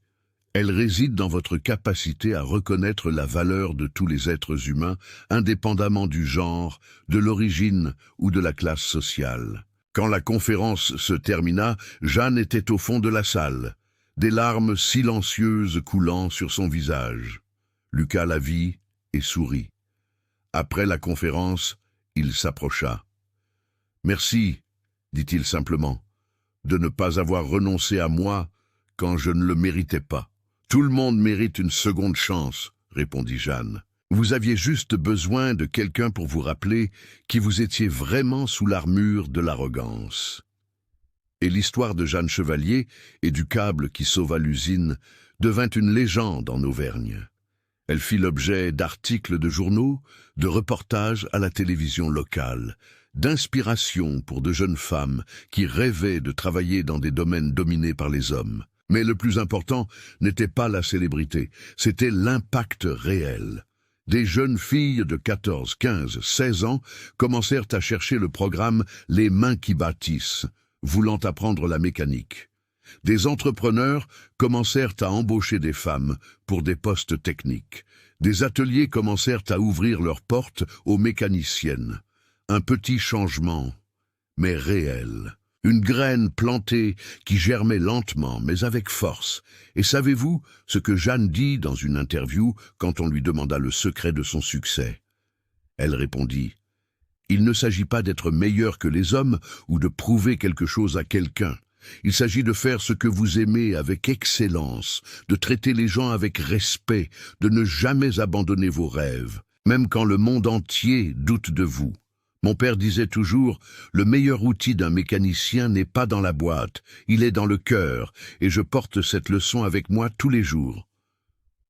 Elle réside dans votre capacité à reconnaître la valeur de tous les êtres humains, indépendamment du genre, de l'origine ou de la classe sociale. » Quand la conférence se termina, Jeanne était au fond de la salle. Des larmes silencieuses coulant sur son visage. Lucas la vit et sourit. Après la conférence, il s'approcha. « Merci, dit-il simplement, de ne pas avoir renoncé à moi quand je ne le méritais pas. Tout le monde mérite une seconde chance, répondit Jeanne. Vous aviez juste besoin de quelqu'un pour vous rappeler qui vous étiez vraiment sous l'armure de l'arrogance. » Et l'histoire de Jeanne Chevalier et du câble qui sauva l'usine devint une légende en Auvergne. Elle fit l'objet d'articles de journaux, de reportages à la télévision locale, d'inspiration pour de jeunes femmes qui rêvaient de travailler dans des domaines dominés par les hommes. Mais le plus important n'était pas la célébrité, c'était l'impact réel. Des jeunes filles de 14, 15, 16 ans commencèrent à chercher le programme « Les mains qui bâtissent », voulant apprendre la mécanique. Des entrepreneurs commencèrent à embaucher des femmes pour des postes techniques. Des ateliers commencèrent à ouvrir leurs portes aux mécaniciennes. Un petit changement, mais réel. Une graine plantée qui germait lentement, mais avec force. Et savez-vous ce que Jeanne dit dans une interview quand on lui demanda le secret de son succès? Elle répondit: « Il ne s'agit pas d'être meilleur que les hommes ou de prouver quelque chose à quelqu'un. Il s'agit de faire ce que vous aimez avec excellence, de traiter les gens avec respect, de ne jamais abandonner vos rêves, même quand le monde entier doute de vous. Mon père disait toujours, le meilleur outil d'un mécanicien n'est pas dans la boîte, il est dans le cœur, et je porte cette leçon avec moi tous les jours.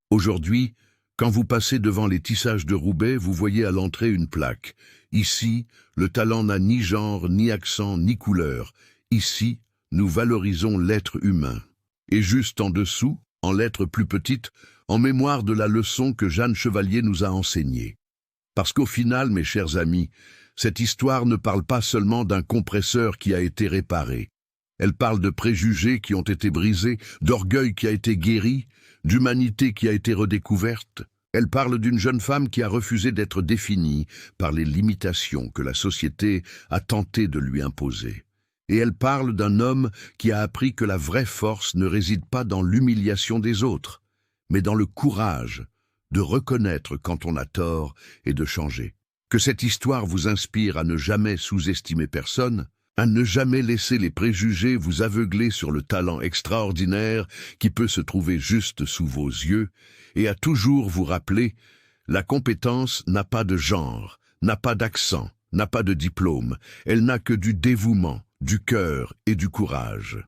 Aujourd'hui, quand vous passez devant les tissages de Roubaix, vous voyez à l'entrée une plaque. Ici, le talent n'a ni genre, ni accent, ni couleur. Ici, nous valorisons l'être humain. Et juste en dessous, en lettres plus petites, en mémoire de la leçon que Jeanne Chevalier nous a enseignée. Parce qu'au final, mes chers amis, cette histoire ne parle pas seulement d'un compresseur qui a été réparé. Elle parle de préjugés qui ont été brisés, d'orgueil qui a été guéri, d'humanité qui a été redécouverte. Elle parle d'une jeune femme qui a refusé d'être définie par les limitations que la société a tenté de lui imposer. Et elle parle d'un homme qui a appris que la vraie force ne réside pas dans l'humiliation des autres, mais dans le courage de reconnaître quand on a tort et de changer. Que cette histoire vous inspire à ne jamais sous-estimer personne, à ne jamais laisser les préjugés vous aveugler sur le talent extraordinaire qui peut se trouver juste sous vos yeux, et à toujours vous rappeler, la compétence n'a pas de genre, n'a pas d'accent, n'a pas de diplôme, elle n'a que du dévouement, du cœur et du courage.